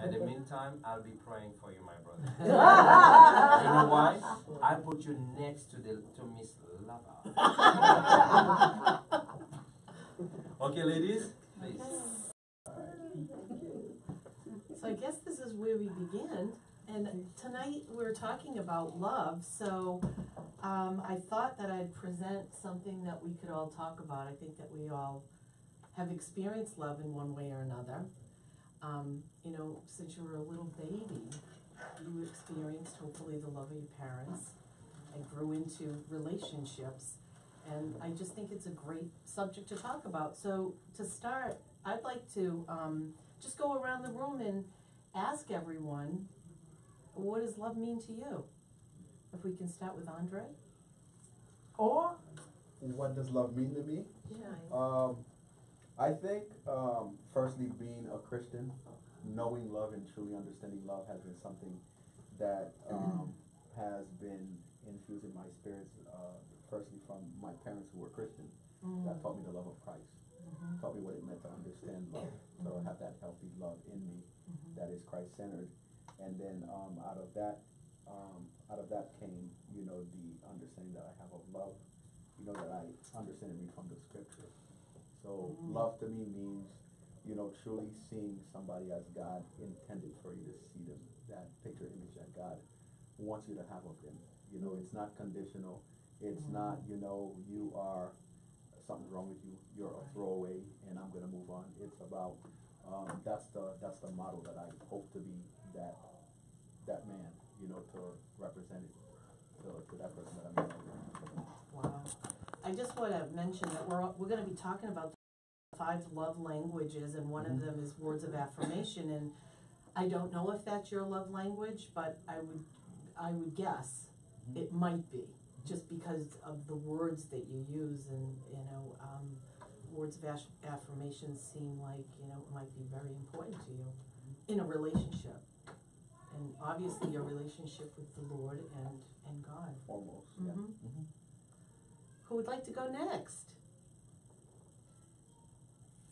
At the meantime, I'll be praying for you, my brother. You know why? I put you next to Miss Lava. Okay, ladies, please. So I guess this is where we begin. And tonight we're talking about love. So I thought that I'd present something that we could all talk about. I think that we all have experienced love in one way or another. You know, since you were a little baby, you experienced hopefully the love of your parents and grew into relationships. And I just think it's a great subject to talk about. So to start, I'd like to just go around the room and ask everyone, what does love mean to you? If we can start with Andre. Or what does love mean to me? Yeah. I think, firstly, being a Christian, knowing love and truly understanding love has been something that has been infused in my spirit, firstly from my parents who were Christian, that taught me the love of Christ, taught me what it meant to understand love, to have that healthy love in me that is Christ-centered. And then out of that came, you know, the understanding that I have of love, you know, that I understand it from the scripture. So love to me means, you know, truly seeing somebody as God intended for you to see them, that picture image that God wants you to have of them. You know, it's not conditional. It's not, you know, you are, something's wrong with you, you're a throwaway and I'm going to move on. It's about, that's the model that I hope to be that man, you know, to represent it to that person that I'm married. Wow. I just want to mention that we're going to be talking about the 5 love languages, and one of them is words of affirmation. And I don't know if that's your love language, but I would guess it might be, just because of the words that you use, and you know, words of affirmation seem like, you know, it might be very important to you in a relationship, and obviously your relationship with the Lord and God. Foremost, Who would like to go next?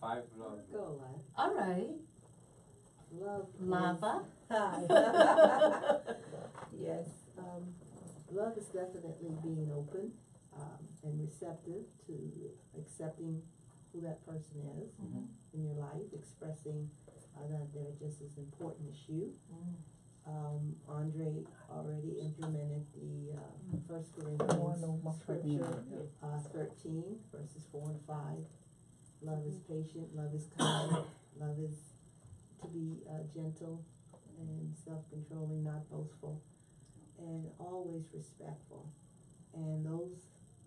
5 love. Go, lad. All right. Love. Lava. Hi. Yes. Love is definitely being open and receptive to accepting who that person is in your life, expressing that they're just as important as you. Andre already implemented the 1 Corinthians scripture 13 verses 4 and 5. Love is patient, love is kind, love is to be gentle and self-controlling, not boastful, and always respectful. And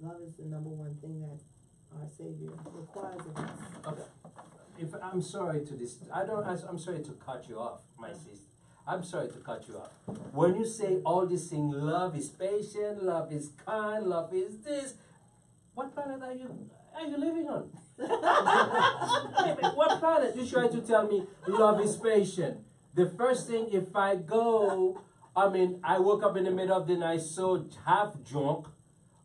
love is the number one thing that our Savior requires of us. Okay. I'm sorry to cut you off, my sister. I'm sorry to cut you off. When you say all these things, love is patient, love is kind, love is this, what planet are you living on? What planet? You try to tell me love is patient. The first thing, if I go, I woke up in the middle of the night so half drunk,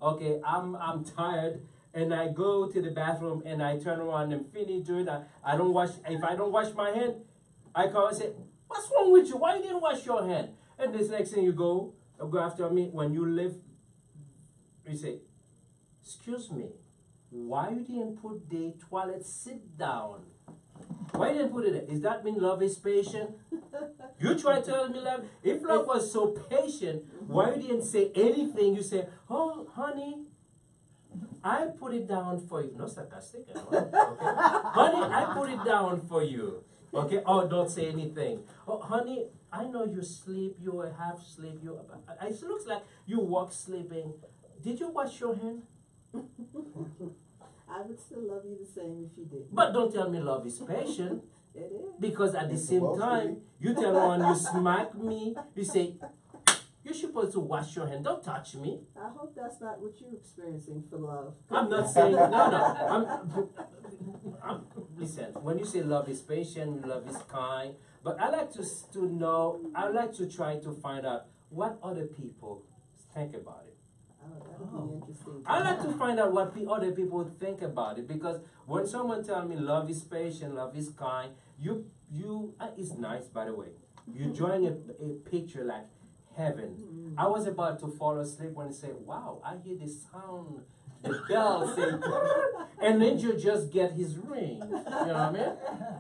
okay, I'm tired, and I go to the bathroom and I turn around and finish doing that. If I don't wash my hand, I call and say, what's wrong with you? Why you didn't wash your hand? And this next thing you go after me, when you leave, you say, excuse me, why you didn't put the toilet sit down? Why you didn't put it there? Does that mean love is patient? You try telling me love. If love was so patient, why you didn't say anything? You say, oh, honey, I put it down for you. No sarcastic. Okay? Honey, I put it down for you. Okay? Oh, don't say anything. Oh, honey, I know you sleep. You are half asleep. It looks like you walk sleeping. Did you wash your hand? I would still love you the same if you did. But don't tell me love is patient. It is. Because at the same time, you tell me when you smack me, you say, you're supposed to wash your hand. Don't touch me. I hope that's not what you're experiencing for love. I'm not saying, no. Listen, when you say love is patient, love is kind, but I like to know, I like to try to find out what other people think about it. That'll be interesting. I like to find out what other people think about it, because when someone tells me love is patient, love is kind, it's nice, by the way. You're drawing a picture like heaven. I was about to fall asleep when he said, wow, I hear the sound, the bell say, and then you just get his ring. You know what I mean?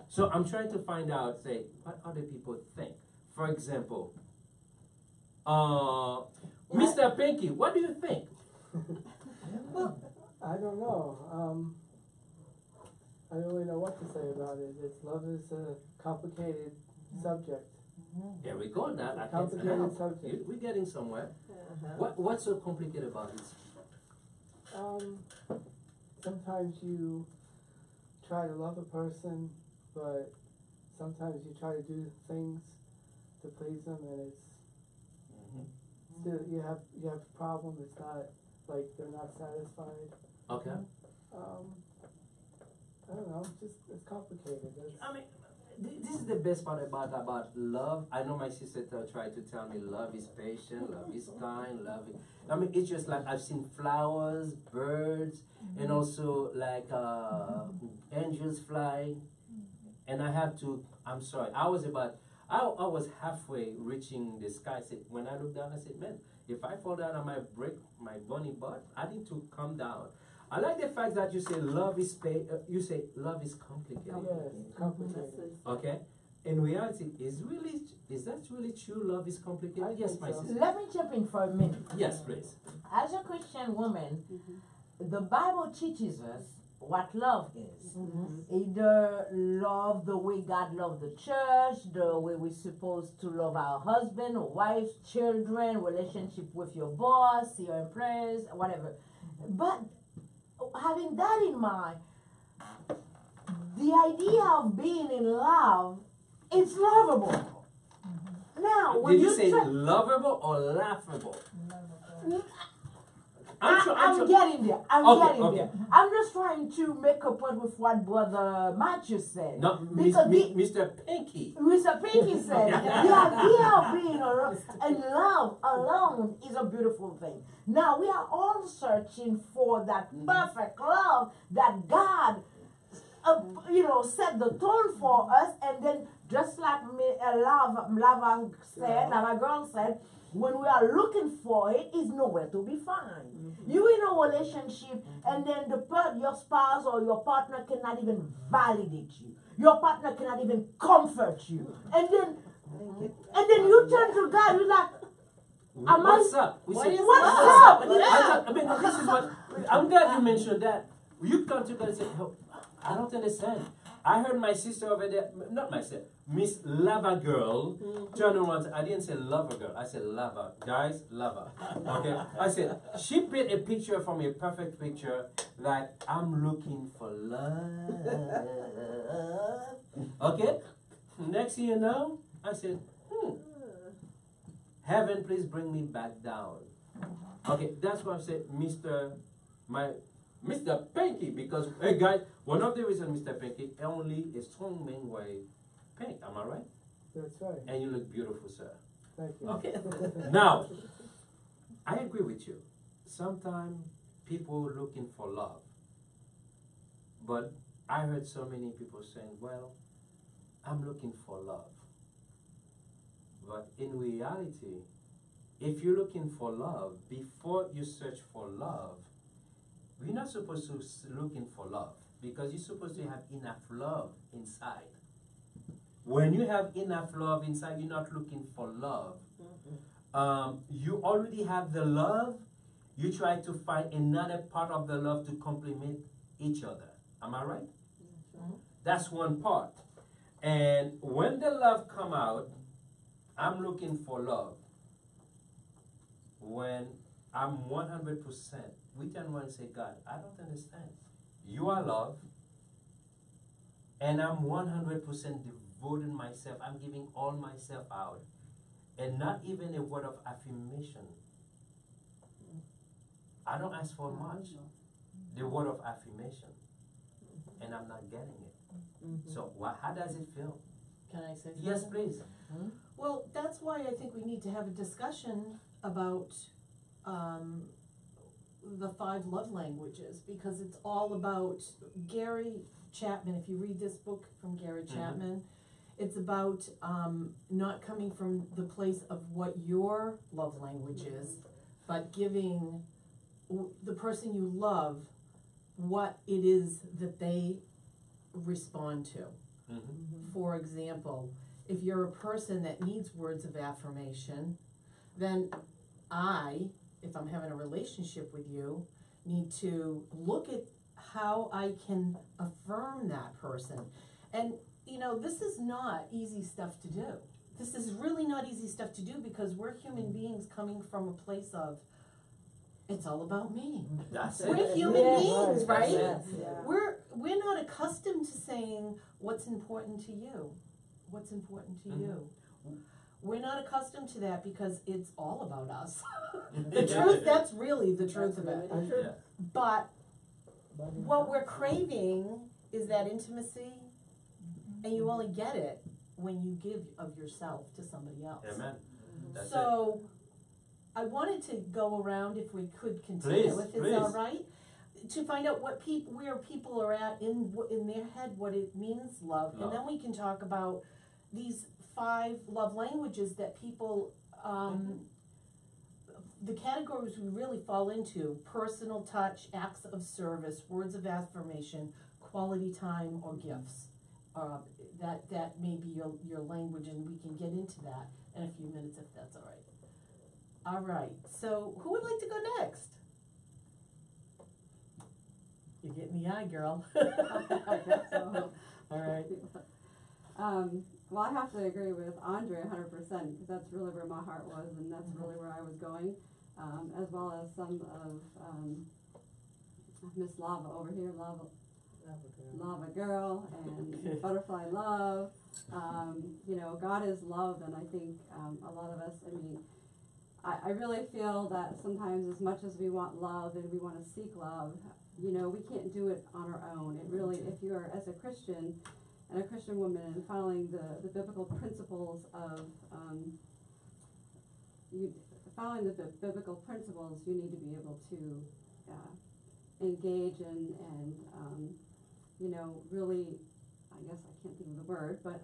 So I'm trying to find out, say, what other people think. For example, Mr. Pinky, what do you think? I don't know. I don't really know what to say about it. Love is a complicated subject. Here we go now. I can Complicated now. subject. We're getting somewhere. What's so complicated about it? Sometimes you try to love a person, but sometimes you try to do things to please them, and it's still you have a problem. It's not like they're not satisfied. Okay. I don't know. It's complicated. I mean, this is the best part about love. I know my sister tried to tell me love is patient, love is kind, love is, I mean, it's just like I've seen flowers, birds, and also like angels flying. And I have to, I'm sorry, I was halfway reaching the sky. I said, when I looked down, I said, man, if I fall down, I might break my bunny butt. I need to come down. I like the fact that you say love is love is complicated. Yes, complicated. Okay. In reality, is that really true? Love is complicated. I Yes, think my so. sister. Let me jump in for a minute. Yes, please. As a Christian woman, the Bible teaches us what love is. Either love the way God loved the church, the way we're supposed to love our husband or wives, children, relationship with your boss, your employers, whatever. But having that in mind, the idea of being in love, it's lovable. Now, when Did you say try- lovable or laughable? I'm getting there. Okay. There. I'm just trying to make a point with what Brother Matthew said. No, Because Mr. Pinky. Mr. Pinky said the idea of being in love alone is a beautiful thing. Now we are all searching for that perfect love that God, set the tone for us, and then just like Lava girl said, when we are looking for it, it's nowhere to be found. You in a relationship, and then your spouse or your partner cannot even validate you. Your partner cannot even comfort you. And then you turn to God, you're like, What's up? We say, what's up? I mean, this is what, I'm glad you mentioned that. You come to God and say, oh, I don't understand. I heard my sister over there, not my sister, Miss Lava Girl, turn around. I didn't say lover girl, I said lava. Guys, lava. Okay? I said, she painted a picture for me, a perfect picture, like I'm looking for love. Okay? Next thing you know, I said, heaven, please bring me back down. Okay, that's why I said, Mr. Pinky, because, hey guys, one of the reasons Mr. Pinky, only a strong man wear pink, am I right? That's right. And you look beautiful, sir. Thank you. Okay. Now, I agree with you. Sometimes people are looking for love. But I heard so many people saying, well, I'm looking for love. But in reality, if you're looking for love, before you search for love, we're not supposed to looking for love, because you're supposed to have enough love inside. When you have enough love inside, you're not looking for love. You already have the love. You try to find another part of the love to complement each other. Am I right? That's one part. And when the love come out, I'm looking for love. When I'm 100%, we turn around and say, God, I don't understand. You are love, and I'm 100% devoting myself. I'm giving all myself out, and not even a word of affirmation. I don't ask for much, the word of affirmation, and I'm not getting it. So how does it feel? Can I say something? Yes, please. Well, that's why I think we need to have a discussion about the 5 love languages, because it's all about Gary Chapman. If you read this book from Gary Chapman, It's about not coming from the place of what your love language is, but giving the person you love what it is that they respond to. Mm-hmm. For example, if you're a person that needs words of affirmation, then if I'm having a relationship with you, need to look at how I can affirm that person. And, you know, this is not easy stuff to do. This is really not easy stuff to do because we're human beings coming from a place of, it's all about me. That's it. We're human Yes, beings, right. right? Yes. Yeah. We're not accustomed to saying what's important to you. What's important to you. We're not accustomed to that because it's all about us. The truth, that's really the truth of it. Yeah. But what we're craving is that intimacy, and you only get it when you give of yourself to somebody else. Amen. That's it. So, I wanted to go around if we could continue, Please, if it's please. all right, to find out what where people are at in their head, what it means love, Love. and then we can talk about these 5 love languages that people, the categories we really fall into: personal touch, acts of service, words of affirmation, quality time, or gifts. That may be your language, and we can get into that in a few minutes if that's all right. All right, so who would like to go next? You're getting the eye, girl. I guess so. All right. Well, I have to agree with Andre 100% because that's really where my heart was, and that's really where I was going, as well as some of Miss Lava over here, Lava Girl, and Butterfly Love. You know, God is love, and I think a lot of us, I mean, I really feel that sometimes as much as we want love and we want to seek love, you know, we can't do it on our own. It really, if you are, as a Christian and a Christian woman and following the biblical principles of, following the biblical principles, you need to be able to engage and you know, really, I guess I can't think of the word, but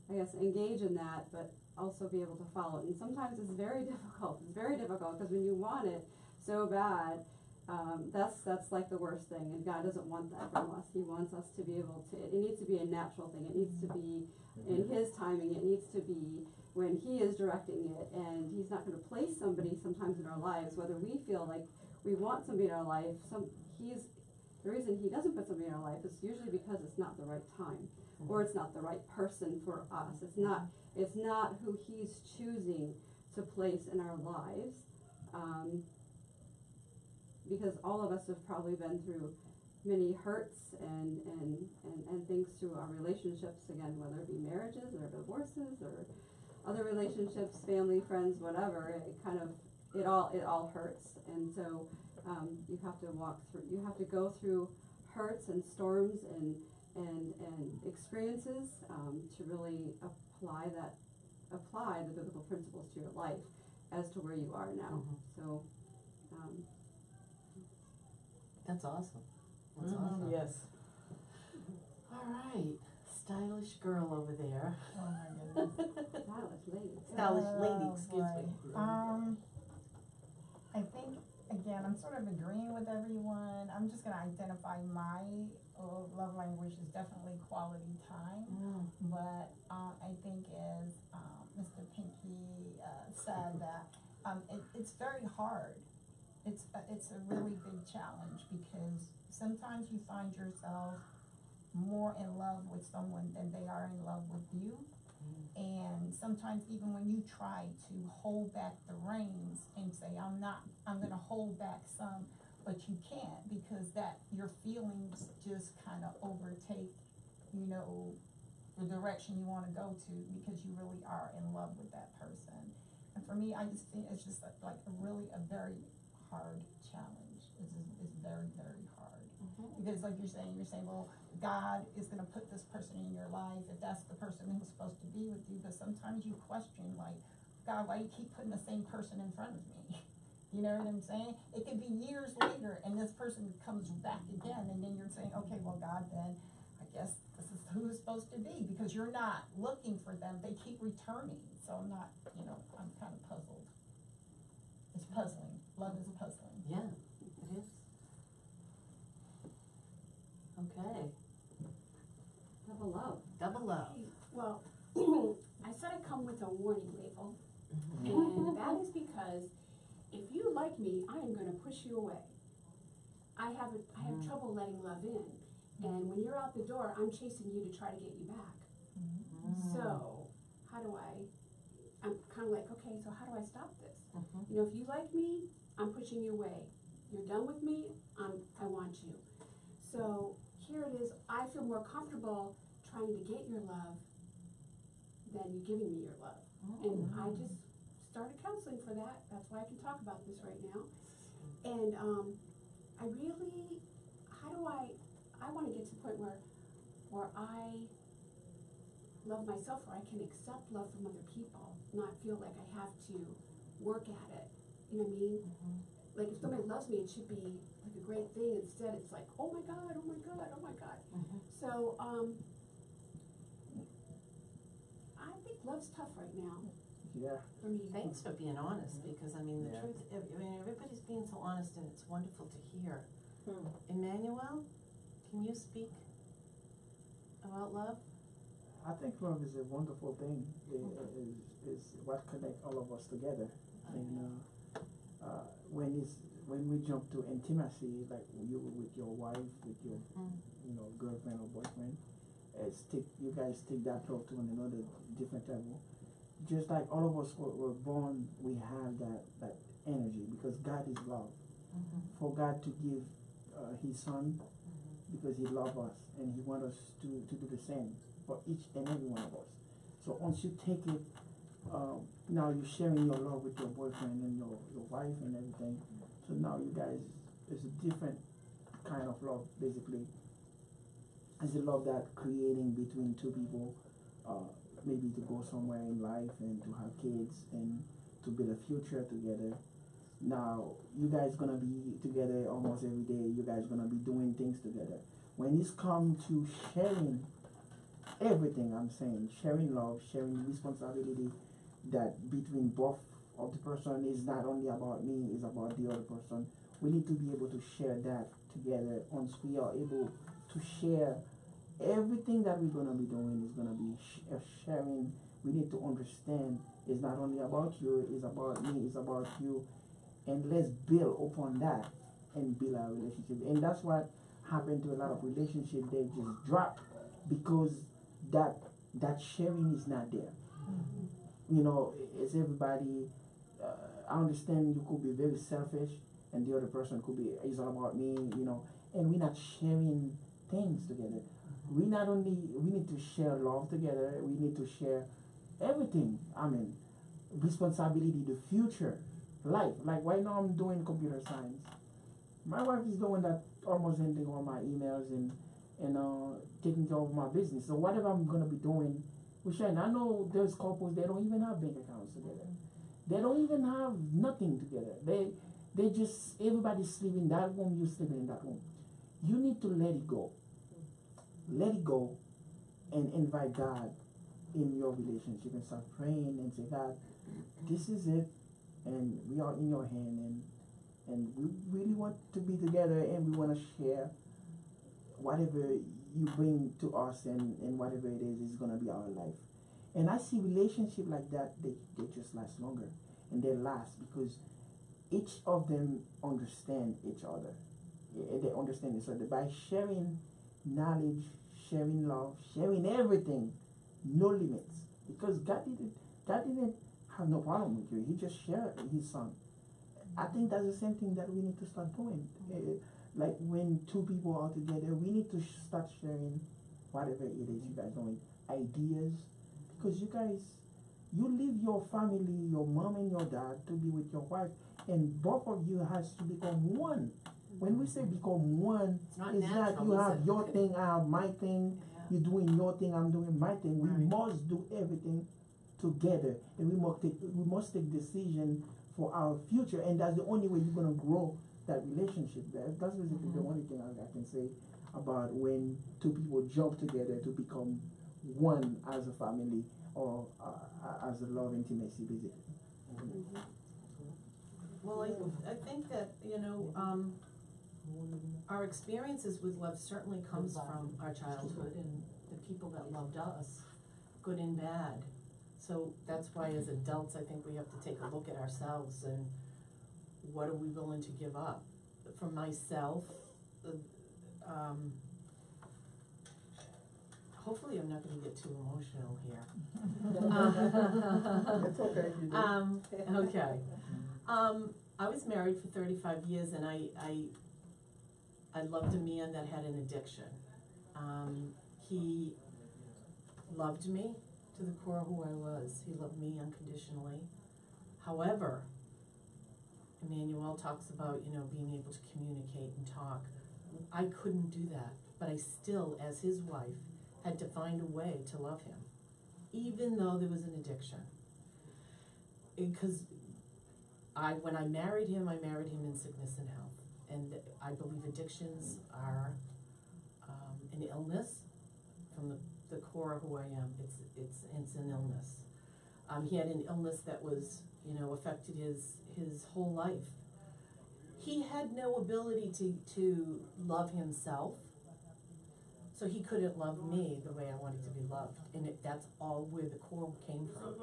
I guess engage in that, but also be able to follow it. And sometimes it's very difficult. It's very difficult because when you want it so bad, that's like the worst thing. And God doesn't want that from us. He wants us to be able to. It needs to be a natural thing. It needs to be in His timing. It needs to be when He is directing it. And He's not going to place somebody sometimes in our lives, whether we feel like we want somebody in our life. The reason He doesn't put somebody in our life is usually because it's not the right time. Or it's not the right person for us. It's not who He's choosing to place in our lives. Because all of us have probably been through many hurts and things through our relationships, again, whether it be marriages or divorces or other relationships, family, friends, whatever. It all hurts. And so you have to go through hurts and storms and experiences to really apply the biblical principles to your life as to where you are now. So That's awesome. That's awesome. Yes. All right, stylish girl over there. Oh my goodness. stylish lady. Stylish lady, excuse me. I think, again, I'm sort of agreeing with everyone. I'm just gonna identify my love language is definitely quality time. But I think as Mr. Pinky said that it's very hard. It's a really big challenge because sometimes you find yourself more in love with someone than they are in love with you. And sometimes even when you try to hold back the reins and say, I'm gonna hold back some, but you can't because your feelings just kind of overtake, you know, the direction you want to go to because you really are in love with that person. And for me, I just think it's just like a very hard challenge. It's very, very hard. Because like you're saying, well, God is going to put this person in your life if that's the person who's supposed to be with you. But sometimes you question, like, God, why do you keep putting the same person in front of me? You know what I'm saying? It could be years later and this person comes back again and then you're saying, okay, well, God, then I guess this is who it's supposed to be, because you're not looking for them, they keep returning, so I'm not, I'm kind of puzzled. It's puzzling, love is puzzling. Yeah, it is. Okay, Double love. double love. Well, I said I come with a warning label, and that is because if you like me, I am gonna push you away. I have trouble letting love in, and when you're out the door, I'm chasing you to try to get you back. So, I'm kinda like, okay, so how do I stop this? If you like me, I'm pushing you away. You're done with me, I want you. So, here it is, I feel more comfortable trying to get your love than you giving me your love. And I just started counseling for that, that's why I can talk about this right now. And, I really, I wanna get to the point where I love myself, where I can accept love from other people, not feel like I have to work at it, you know what I mean? Like if somebody loves me, it should be like a great thing, instead it's like, oh my God, oh my God, oh my God. So, I think love's tough right now. Yeah. For me. Thanks for being honest, because I mean, the Yeah. truth, everybody's being so honest and it's wonderful to hear. Emmanuel, can you speak about love? I think love is a wonderful thing. Is what connects all of us together. And when we jump to intimacy, like you with your wife, with your girlfriend or boyfriend, you guys take that love to another different level. Just like all of us were born, we have that energy because God is love. For God to give His Son, because He loves us and He wants us to do the same for each and every one of us. So once you take it, now you're sharing your love with your boyfriend and your wife and everything. So now you guys, it's a different kind of love, basically. It's a love that creating between two people, maybe to go somewhere in life and to have kids and to build a future together. Now, you guys gonna be together almost every day. You guys gonna be doing things together. When it's come to sharing everything, I'm saying, sharing love, sharing responsibility, that between both of the person is not only about me, it's about the other person. We need to be able to share that together. Once we are able to share everything that we're gonna be doing is gonna be sharing. We need to understand it's not only about you, it's about me, it's about you. And let's build upon that and build our relationship. And that's what happened to a lot of relationships. They just drop because that sharing is not there. It's everybody. I understand you could be very selfish, and the other person could be, it's all about me, and we're not sharing things together. We need to share love together. We need to share everything. I mean, responsibility, the future, life. Like right now I'm doing computer science. My wife is doing that, almost ending all my emails and taking care of my business. So whatever I'm gonna be doing, we share. I know there's couples, they don't even have bank accounts together. They don't even have nothing together. They just, everybody sleep in that room, you sleep in that room. You need to let it go. Let it go and invite God in your relationship and start praying and say, God, this is it, and we are in your hand, and we really want to be together, and we want to share whatever you bring to us, and whatever it is going to be our life. And I see relationships like that, they just last longer, and they last because each of them understand each other. They understand each other by sharing knowledge, sharing love, sharing everything, no limits. Because God didn't have no problem with you. He just shared His Son. I think that's the same thing that we need to start doing. Like when two people are together, we need to start sharing whatever it is you guys doing, ideas, because you leave your family, your mom and your dad, to be with your wife, and both of you has to become one. When we say become one, It's not it's natural, not you have is it? your thing, I have my thing, you're doing your thing, I'm doing my thing. We Right. must do everything together, and we must take decision for our future, and that's the only way you're gonna grow that relationship. That's basically the only thing I can say about when two people jump together to become one as a family or as a love intimacy, basically. Well, I think that, you know, our experiences with love certainly comes from our childhood and the people that loved us, good and bad. So that's why as adults, I think we have to take a look at ourselves and what are we willing to give up? For myself, hopefully I'm not gonna get too emotional here. It's okay if you do. Okay. I was married for 35 years and I loved a man that had an addiction. He loved me to the core of who I was. He loved me unconditionally. However, Emmanuel talks about, you know, being able to communicate and talk. I couldn't do that, but I still, as his wife, had to find a way to love him, even though there was an addiction. Because when I married him in sickness and health. And I believe addictions are an illness from the core of who I am. It's an illness. He had an illness that was, you know, affected his whole life. He had no ability to love himself, so he couldn't love me the way I wanted to be loved. And that's all where the core came from.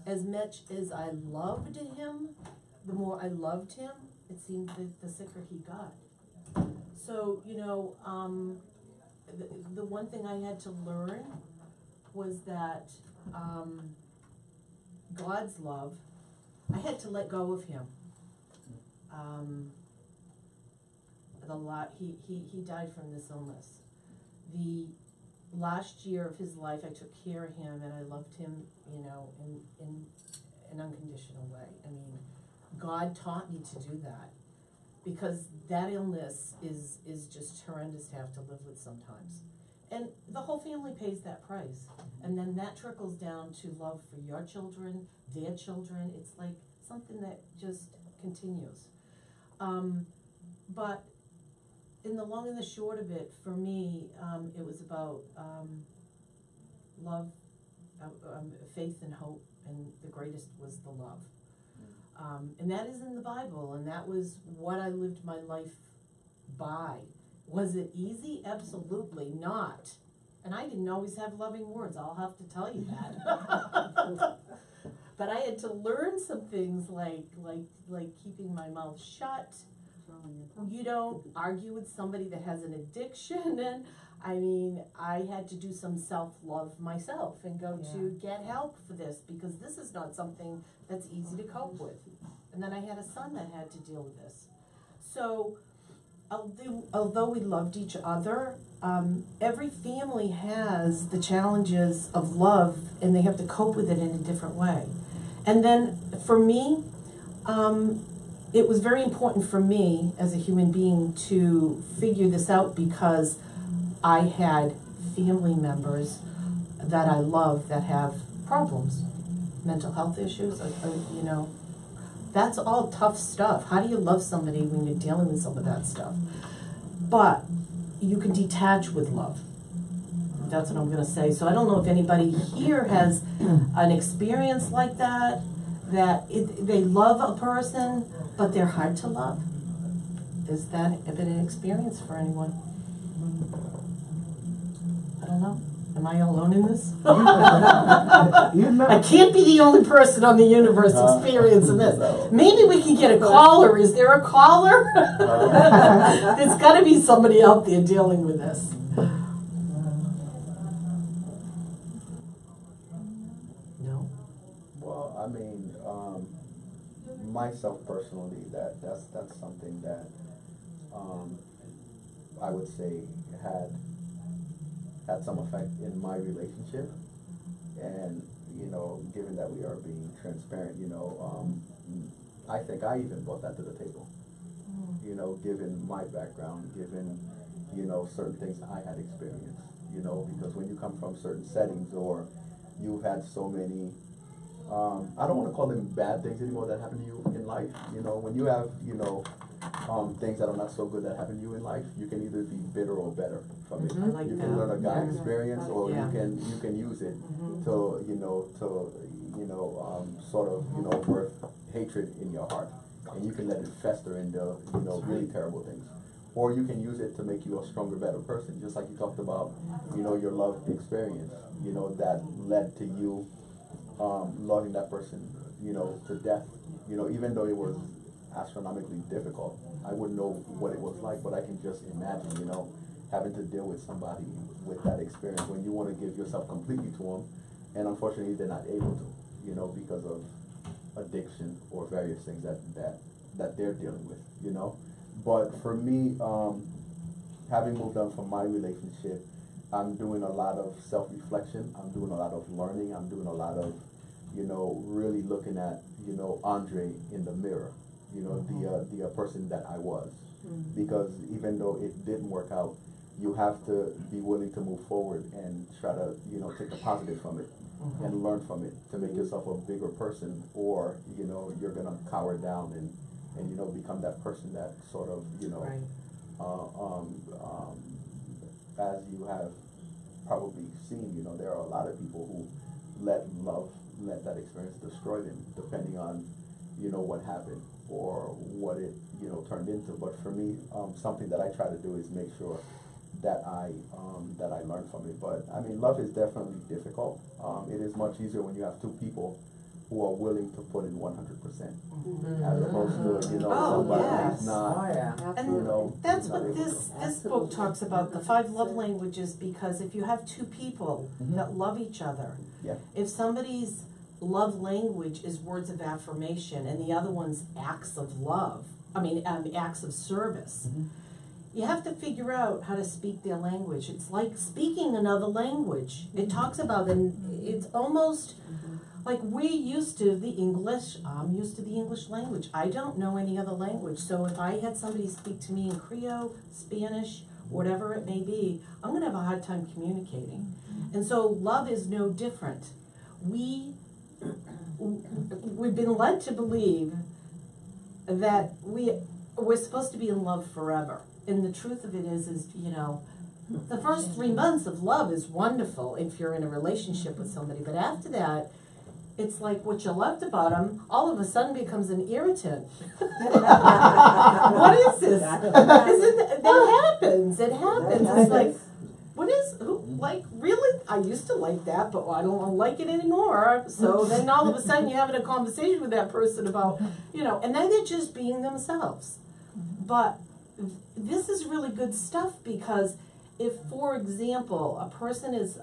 As much as I loved him, the more I loved him, it seemed that the sicker he got. So, you know, the one thing I had to learn was that God's love, I had to let go of him. He died from this illness. The last year of his life, I took care of him and I loved him, you know, in an unconditional way. I mean, God taught me to do that because that illness is just horrendous to have to live with sometimes. And the whole family pays that price. And then that trickles down to love for your children, their children. It's like something that just continues. But in the long and the short of it, for me, it was about love, faith and hope, and the greatest was the love. And that is in the Bible, and that was what I lived my life by. Was it easy? Absolutely not. And I didn't always have loving words, I'll have to tell you that. But I had to learn some things like keeping my mouth shut. You don't argue with somebody that has an addiction, and I mean, I had to do some self-love myself and go to get help for this because this is not something that's easy to cope with. And then I had a son that had to deal with this. So, although we loved each other, every family has the challenges of love and they have to cope with it in a different way. And then for me, it was very important for me as a human being to figure this out because I had family members that I love that have problems, mental health issues, you know. That's all tough stuff. How do you love somebody when you're dealing with some of that stuff? But you can detach with love. That's what I'm going to say. So I don't know if anybody here has an experience like that, they love a person, but they're hard to love. Is that been an experience for anyone? I don't know. Am I alone in this? I can't be the only person on the universe experiencing this. Maybe we can get a caller. Is there a caller? There's got to be somebody out there dealing with this. No? Well, I mean, myself personally, that's something that I would say had some effect in my relationship. And, you know, given that we are being transparent, you know, I think I even brought that to the table. You know, given my background, given, you know, certain things I had experienced, you know, because when you come from certain settings or you've had so many, I don't want to call them bad things anymore that happen to you in life, you know, when you have, you know, things that are not so good that happen to you in life, you can either be bitter or better from it. I like You that. can learn a God Yeah. experience, or Yeah. you can use it Mhm. to sort of birth hatred in your heart, and you can let it fester into really terrible things. Or you can use it to make you a stronger, better person, just like you talked about, your love experience, that led to you loving that person, to death. Even though it was astronomically difficult, I wouldn't know what it was like, but I can just imagine, having to deal with somebody with that experience when you want to give yourself completely to them, and unfortunately they're not able to, because of addiction or various things that they're dealing with, But for me, having moved on from my relationship, I'm doing a lot of self-reflection. I'm doing a lot of learning. I'm doing a lot of, really looking at, Andre in the mirror, the person that I was. Because even though it didn't work out, you have to be willing to move forward and try to, take the positive from it and learn from it to make yourself a bigger person, or, you're going to cower down and become that person that sort of, Right. As you have probably seen, there are a lot of people who let that experience destroy them, depending on, what happened or what it, turned into. But for me, something that I try to do is make sure that I learn from it. But I mean, love is definitely difficult. It is much easier when you have two people who are willing to put in 100%, as opposed to somebody who's not. And that's not what able this book talks about, the 5 love languages, because if you have two people that love each other, Yeah. if somebody's love language is words of affirmation and the other one's acts of love, acts of service, you have to figure out how to speak their language. It's like speaking another language. It talks about, and it's almost like we're used to the English. I'm used to the English language. I don't know any other language. So if I had somebody speak to me in Creole, Spanish, whatever it may be, I'm going to have a hard time communicating. And so love is no different. We've been led to believe that we're supposed to be in love forever. And the truth of it is the first 3 months of love is wonderful if you're in a relationship with somebody. But after that, it's like what you loved about them all of a sudden becomes an irritant. What is this? That happens. It happens. It's like, really? I used to like that, but I don't like it anymore. So then all of a sudden you're having a conversation with that person about, and then they're just being themselves. But this is really good stuff, because if, for example, a person is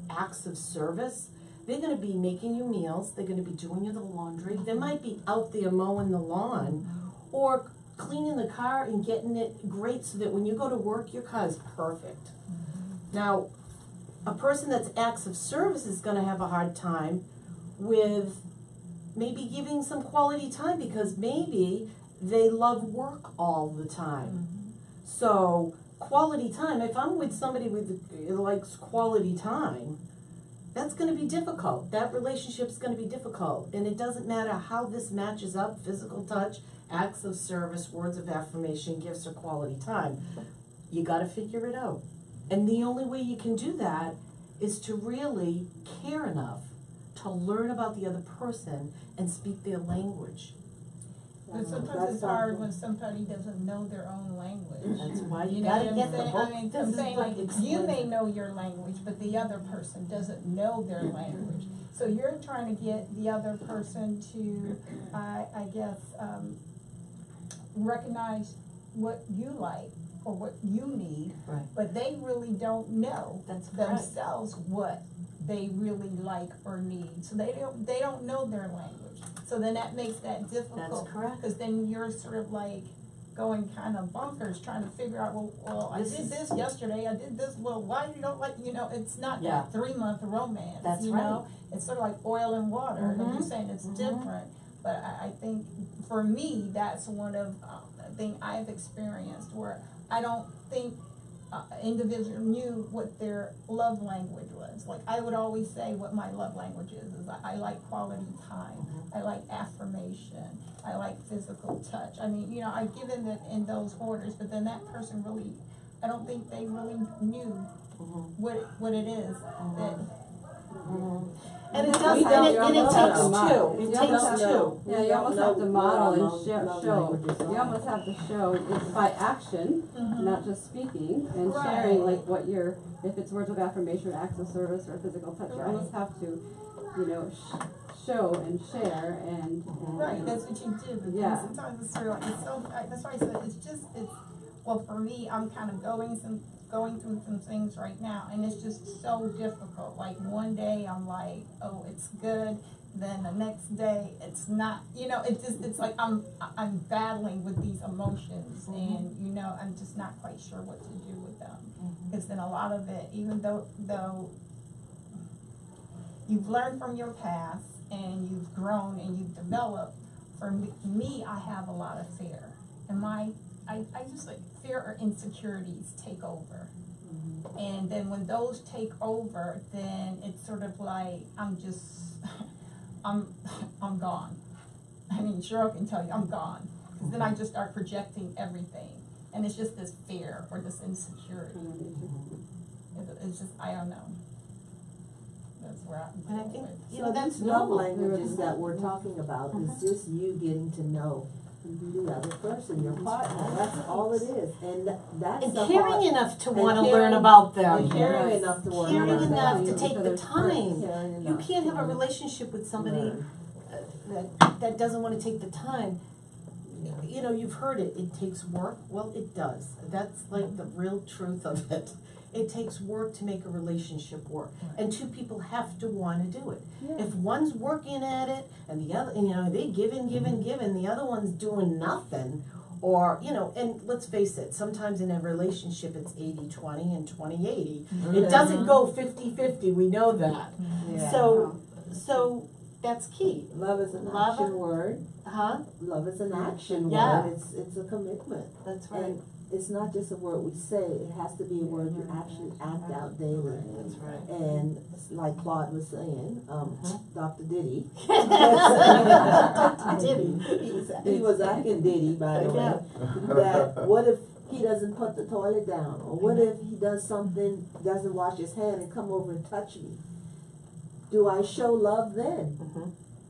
acts of service, they're going to be making you meals, they're going to be doing you the laundry, they might be out there mowing the lawn, or cleaning the car and getting it great so that when you go to work, your car is perfect. Now, a person that's acts of service is going to have a hard time with maybe giving some quality time, because maybe they love work all the time. So quality time, if I'm with somebody who likes quality time, that's going to be difficult. That relationship's going to be difficult. And it doesn't matter how this matches up, physical touch, acts of service, words of affirmation, gifts, or quality time. You got to figure it out. And the only way you can do that is to really care enough to learn about the other person and speak their language. But sometimes it's hard when somebody doesn't know their own language. That's why You you know gotta what get I'm the saying? book. I mean, This I'm is saying, book like, you explains may it. know your language, but the other person doesn't know their language. So you're trying to get the other person to, I guess, recognize what you like or what you need, Right. but they really don't know That's correct. themselves what they really like or need. So they don't know their language. So then that makes that difficult. That's correct. Because then you're sort of like going kind of bonkers trying to figure out, well, I did this yesterday, I did this, well, why you don't like, it's not Yeah. that 3-month romance, That's you know? It's sort of like oil and water, like you're saying, it's different. But I think for me, that's one of the thing I've experienced where I don't think individual knew what their love language was. Like I would always say what my love language is I like quality time, I like affirmation, I like physical touch. I mean, you know, I give it in those orders, but then that person really, I don't think they really knew what it is that. And it does, and it takes two. It takes two. Yeah, you almost have to model and show. You almost have to show it's by action, not just speaking and sharing like what you're. If it's words of affirmation, or acts of service, or physical touch, you almost have to, you know, show and share and. Right, that's what you do. But then sometimes it's sort of like it's so. That's why I said it's. Well, for me, I'm kind of going through some things right now, and it's just so difficult. Like one day I'm like, oh, it's good. Then the next day it's not. You know, it's like I'm battling with these emotions, and you know, I'm just not quite sure what to do with them. Because then a lot of it, even though you've learned from your past and you've grown and you've developed, for me, I have a lot of fear, and I just like fear or insecurities take over. And then when those take over, then it's sort of like I'm gone. I mean, Cheryl can tell you I'm gone. Because then I just start projecting everything. And it's just this fear or this insecurity. It's just, I don't know. That's where I'm And I think, with. you know, that's love normal. languages that we're talking about is just you getting to know the other person, your partner. That's all it is, and that's And the caring heart. enough to And want to caring- learn about them. and caring enough to want to Caring learn enough about to them. take the time. Caring You enough can't to have a relationship with somebody learn. that doesn't want to take the time. You know, you've heard it. It takes work. Well, it does. That's like the real truth of it. It takes work to make a relationship work, and two people have to want to do it. Yeah. If one's working at it and the other, and you know, they give and the other one's doing nothing, or you know, and let's face it, sometimes in a relationship it's 80-20 and 20-80. It doesn't go 50-50. We know that. Yeah. So that's key. Love is an Love action it. word. Huh? Love is an action Yeah. word. It's a commitment. That's right. And it's not just a word we say, it has to be a word you actually act out daily. That's right. And like Claude was saying, Dr. Diddy. Dr. Diddy. He was acting Diddy, by the way. That what if he doesn't put the toilet down? Or what if he does something, doesn't wash his hand and come over and touch me? Do I show love then?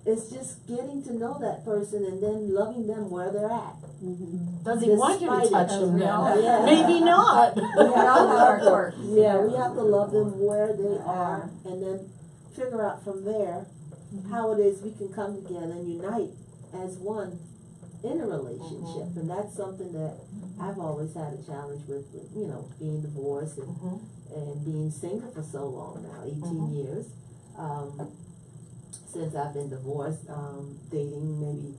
It's just getting to know that person and then loving them where they're at. Does he want you to Despite touch it. him now? Yeah. Maybe not. We have to love them. Yeah, we have to love them where they are, and then figure out from there how it is we can come together and unite as one in a relationship. And that's something that I've always had a challenge with you know, being divorced and being single for so long now, 18 years. Since I've been divorced, dating maybe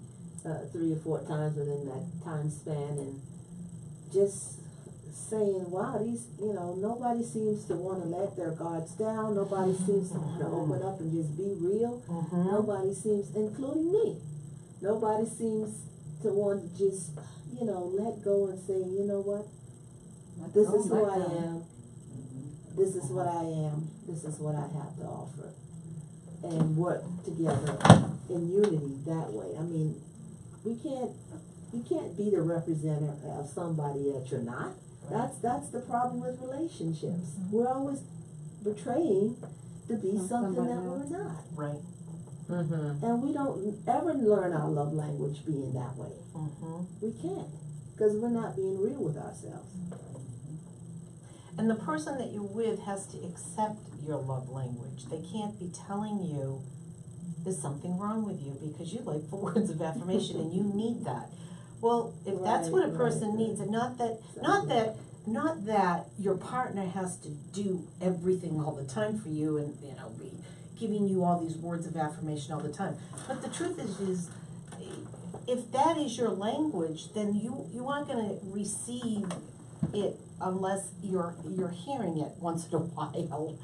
3 or 4 times within that time span, and just saying, wow, these, you know, nobody seems to want to let their guards down. Nobody seems to want to open up and just be real. Nobody seems, including me, nobody seems to want to just, you know, let go and say, you know what, this is who I am. This is what I am. This is what I have to offer. And work together in unity that way. I mean, you can't be the representative of somebody that you're not. That's the problem with relationships. We're always betraying to be something that we're not. Right. And we don't ever learn our love language being that way. We can't, because we're not being real with ourselves. And the person that you're with has to accept your love language. They can't be telling you there's something wrong with you because you like the words of affirmation and you need that. Well, if that's what a person needs, and not that your partner has to do everything all the time for you and, you know, be giving you all these words of affirmation all the time. But the truth is if that is your language, then you aren't gonna receive it unless you're hearing it once in a while.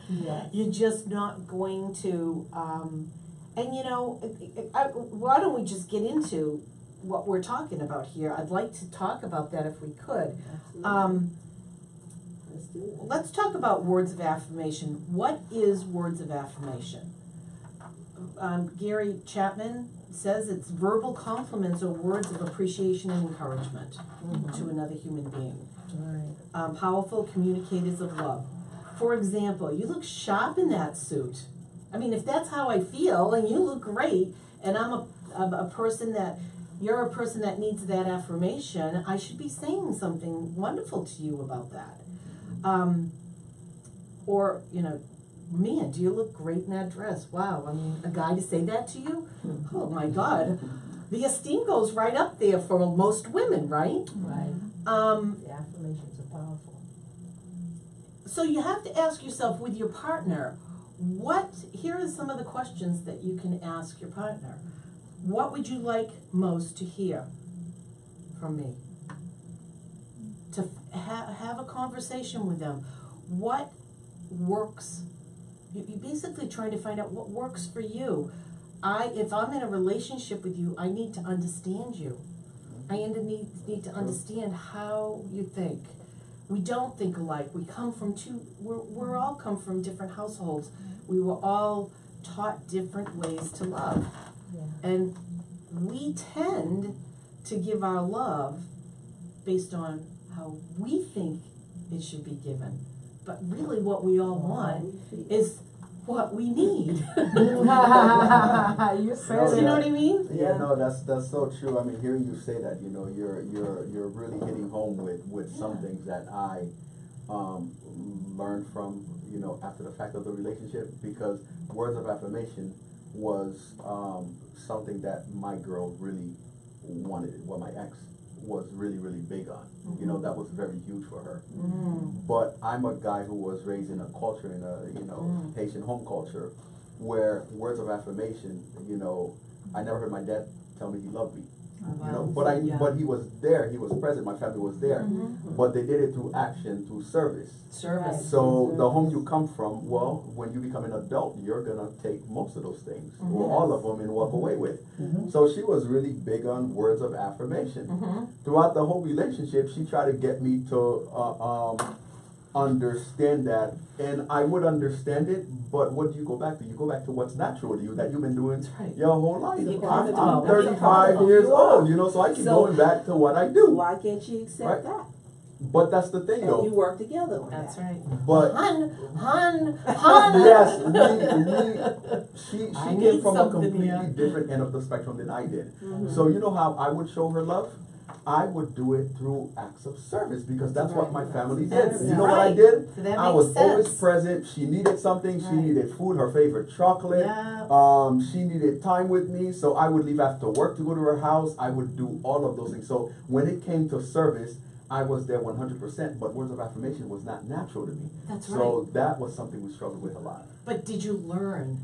You're just not going to, and you know, why don't we just get into what we're talking about here? I'd like to talk about that if we could. Let's do it. Let's talk about words of affirmation. What is words of affirmation? Gary Chapman says it's verbal compliments or words of appreciation and encouragement to another human being. Right. Powerful communicators of love. For example, you look sharp in that suit. I mean, if that's how I feel, and you look great, and I'm a person that, you're a person that needs that affirmation, I should be saying something wonderful to you about that. Or, you know, man, do you look great in that dress? Wow, I mean, a guy to say that to you? Oh my God. The esteem goes right up there for most women, right? Right. The affirmations are powerful. So you have to ask yourself with your partner, here are some of the questions that you can ask your partner. What would you like most to hear from me? To have a conversation with them. What works? You're basically trying to find out what works for you. If I'm in a relationship with you, I need to understand you. I need to understand how you think. We don't think alike. We're all come from different households. We were all taught different ways to love. Yeah. And we tend to give our love based on how we think it should be given. But really what we all want is what we need. You said You know what I mean? Yeah, no, that's so true. I mean, hearing you say that, you know, you're really hitting home with some things that I learned from, you know, after the fact of the relationship, because words of affirmation was something that my girl really wanted. Well, my ex was really, really big on. You know, that was very huge for her. But I'm a guy who was raised in a culture, in a, you know, Haitian home culture, where words of affirmation, you know, I never heard my dad tell me he loved me. You know, but he was there, he was present, my family was there. But they did it through action, through service. Service. So the home you come from, well, when you become an adult, you're gonna take most of those things, or all of them, and walk away with. So she was really big on words of affirmation. Throughout the whole relationship, she tried to get me to understand that, and I would understand it, but what do you go back to? You go back to what's natural to you, that you've been doing your whole life. I'm 35 years old, you know, so I keep going back to what I do. Why can't you accept that? But that's the thing, though. And you work together on That's that. right. But Hun. yes, she I came need from a something, completely yeah. different end of the spectrum than I did. So you know how I would show her love? I would do it through acts of service, because that's what my family did. That's You know what I right. did? So that I makes was always sense. present. She needed something. She Right. needed food, her favorite chocolate. Yeah. She needed time with me, so I would leave after work to go to her house. I would do all of those things. So when it came to service, I was there 100%, but words of affirmation was not natural to me. That's So that was something we struggled with a lot. But did you learn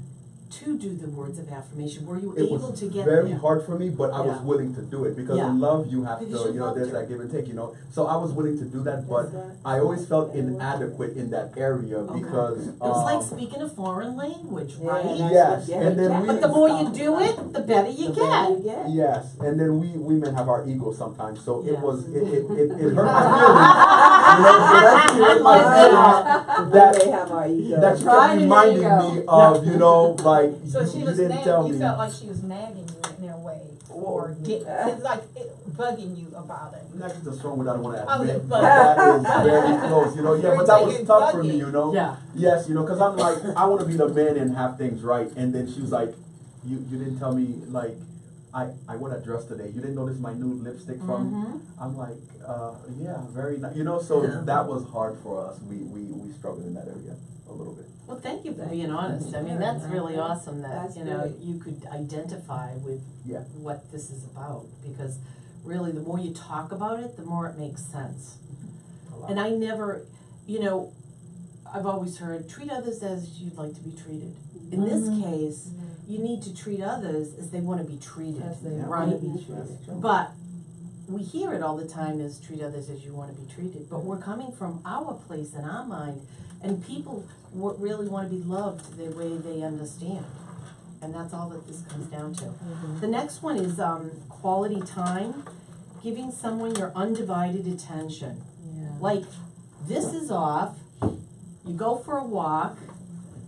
to do the words of affirmation? Were you It able was to get very there? hard for me, but I was Yeah. willing to do it, because Yeah. in love you have Because to, you you know, loved there's her. that give and take, you know. So I was willing to do that, but I always felt inadequate in that area, because It was like speaking a foreign language, right? yes, and then we But the more you do it, the better you get. yes, and then we women have our ego sometimes, so Yeah. it was it hurt my feelings. You know, so that's hurt my feelings. They have our ego. That she Pride kept and reminding ego. me of, you know, like So she you was didn't tell you me. felt like she was nagging you in a way, or bugging you about it. That's just a strong word I don't want to Oh, admit, but- but that is very close, you know. Yeah, but that was Irritating, tough for me, bugging. you know. Yeah. Yes, you know, because I'm like, I want to be the man and have things right, and then she was like, you didn't tell me, like, I wore that dress today. You didn't notice my new lipstick from? I'm like, yeah, very nice. You know, so that was hard for us. We struggled in that area a little bit. Well, thank you for being honest. I mean, that's really awesome that, That's you know, great. you could identify with Yeah. what this is about, because really the more you talk about it, the more it makes sense. A lot. And I never, you know, I've always heard, treat others as you'd like to be treated. In this case, you need to treat others as they want to be treated, As they right? wanna be treated. But we hear it all the time as treat others as you want to be treated, but we're coming from our place in our mind, and people really want to be loved the way they understand, and that's all that this comes down to. The next one is quality time, giving someone your undivided attention. Yeah. Like this is off, you go for a walk,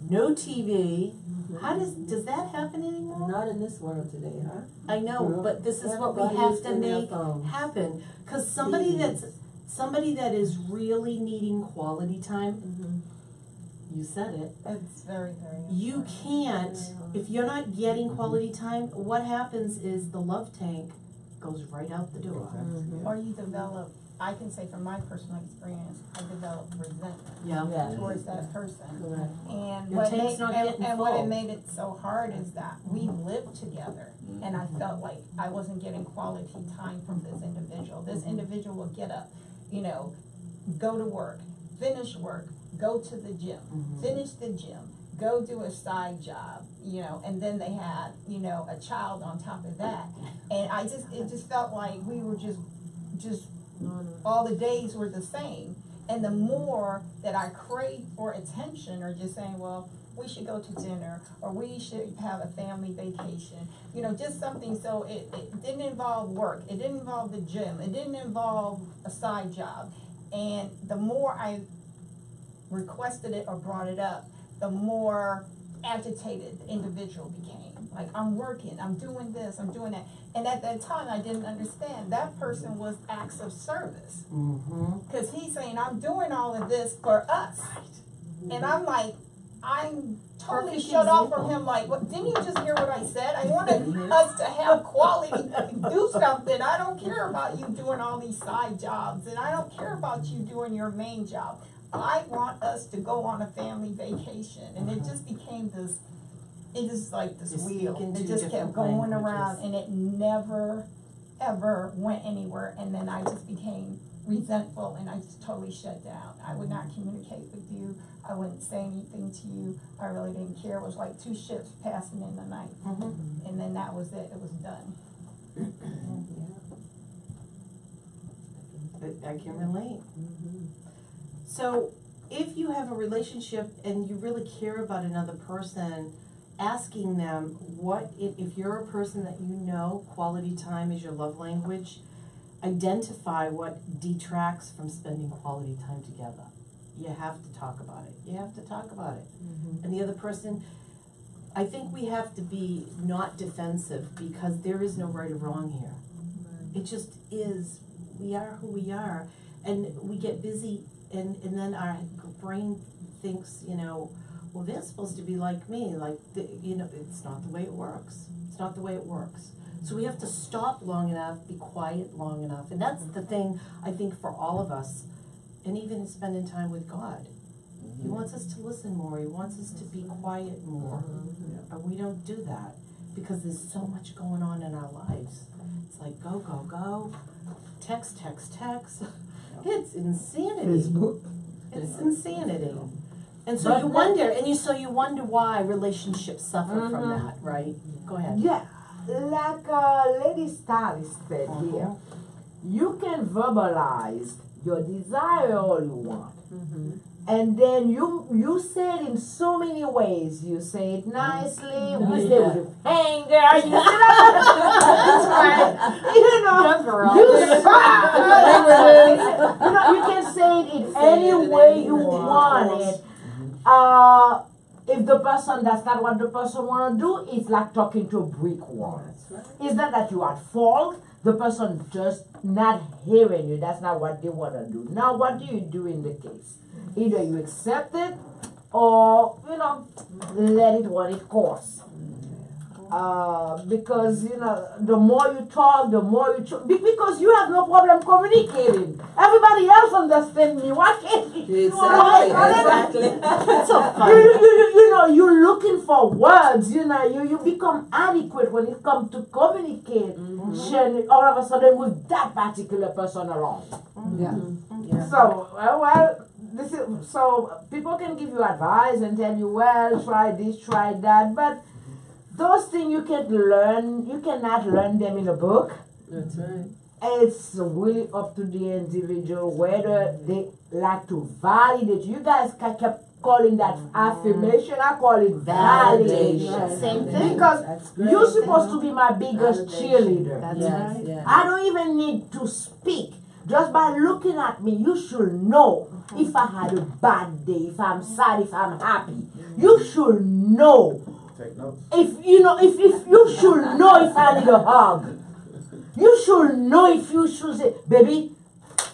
no TV. How does that happen anymore? Not in this world today, huh? I know, Yeah. but this is what we Everybody's have to in their make phones. happen. Cause somebody that is really needing quality time, you said it, It's very, very. you important. can't, if you're not getting quality time, what happens is the love tank goes right out the door. Or you develop, I can say from my personal experience, I developed resentment Yeah. towards that person. Correct. And Your what tank's made, not and, getting and what it full. made it so hard is that we lived together, and I felt like I wasn't getting quality time from this individual. This individual would get up, you know, go to work, finish work, go to the gym, finish the gym, go do a side job, you know, and then they had, you know, a child on top of that. And it just felt like we were just all the days were the same. And the more that I craved for attention, or just saying, well, we should go to dinner, or we should have a family vacation, you know, just something, so it didn't involve work, it didn't involve the gym, it didn't involve a side job. And the more I requested it or brought it up, the more agitated the individual became. Like, I'm working, I'm doing this, I'm doing that. And at that time, I didn't understand. That person was acts of service. Because he's saying, I'm doing all of this for us. And I'm like, I'm totally Perfect shut off example. from him. Like, what, didn't you just hear what I said? I wanted us to have quality, do something. I don't care about you doing all these side jobs, and I don't care about you doing your main job. I want us to go on a family vacation. And it just became this, it is like this Just wheel. speaking It two just kept different going languages. around, and it never, ever went anywhere. And then I just became resentful, and I just totally shut down. I would not communicate with you. I wouldn't say anything to you. I really didn't care. It was like two ships passing in the night. And then that was it. It was done. I can relate. So, if you have a relationship and you really care about another person, asking them if you're a person that you know quality time is your love language, identify what detracts from spending quality time together. You have to talk about it. You have to talk about it. And the other person, I think we have to be not defensive, because there is no right or wrong here. It just is. We are who we are, and we get busy, and then our brain thinks, you know, well, they're supposed to be like me, you know, it's not the way it works. It's not the way it works. So we have to stop long enough, be quiet long enough, and that's the thing, I think, for all of us, and even in spending time with God. He wants us to listen more, he wants us to be quiet more, and we don't do that, because there's so much going on in our lives. It's like, go, go, go, text, text, text. It's insanity. It's insanity. And so you wonder, you wonder why relationships suffer from that, right? Go ahead. Yeah, like Lady Stalis said here, you can verbalize your desire all you want. And then you say it in so many ways. You say it nicely, you say it with anger, you say that's right. You know, you can say it in any way you want it. If the person, that's not what the person want to do, it's like talking to a brick wall. It's not that you are at fault, the person just not hearing you. That's not what they want to do. Now, what do you do in the case? Either you accept it, or, you know, let it run its course. Because, you know, the more you talk, the more you because you have no problem communicating. Everybody else understands me. Why can't you? Exactly. It's so fun. You know, you're looking for words. You know, you become adequate when it comes to communication. All of a sudden, with that particular person around. So, this is so people can give you advice and tell you, well, try this, try that, but those things you cannot learn them in a book. That's right. It's really up to the individual whether they like to validate. You guys kept calling that affirmation. I call it validation. Same thing. Because you're supposed to be my biggest cheerleader. That's right. I don't even need to speak. Just by looking at me, you should know if I had a bad day, if I'm sad, if I'm happy. You should know. Take notes. If you know, if you should know if I need a hug. You should know if you should say, baby,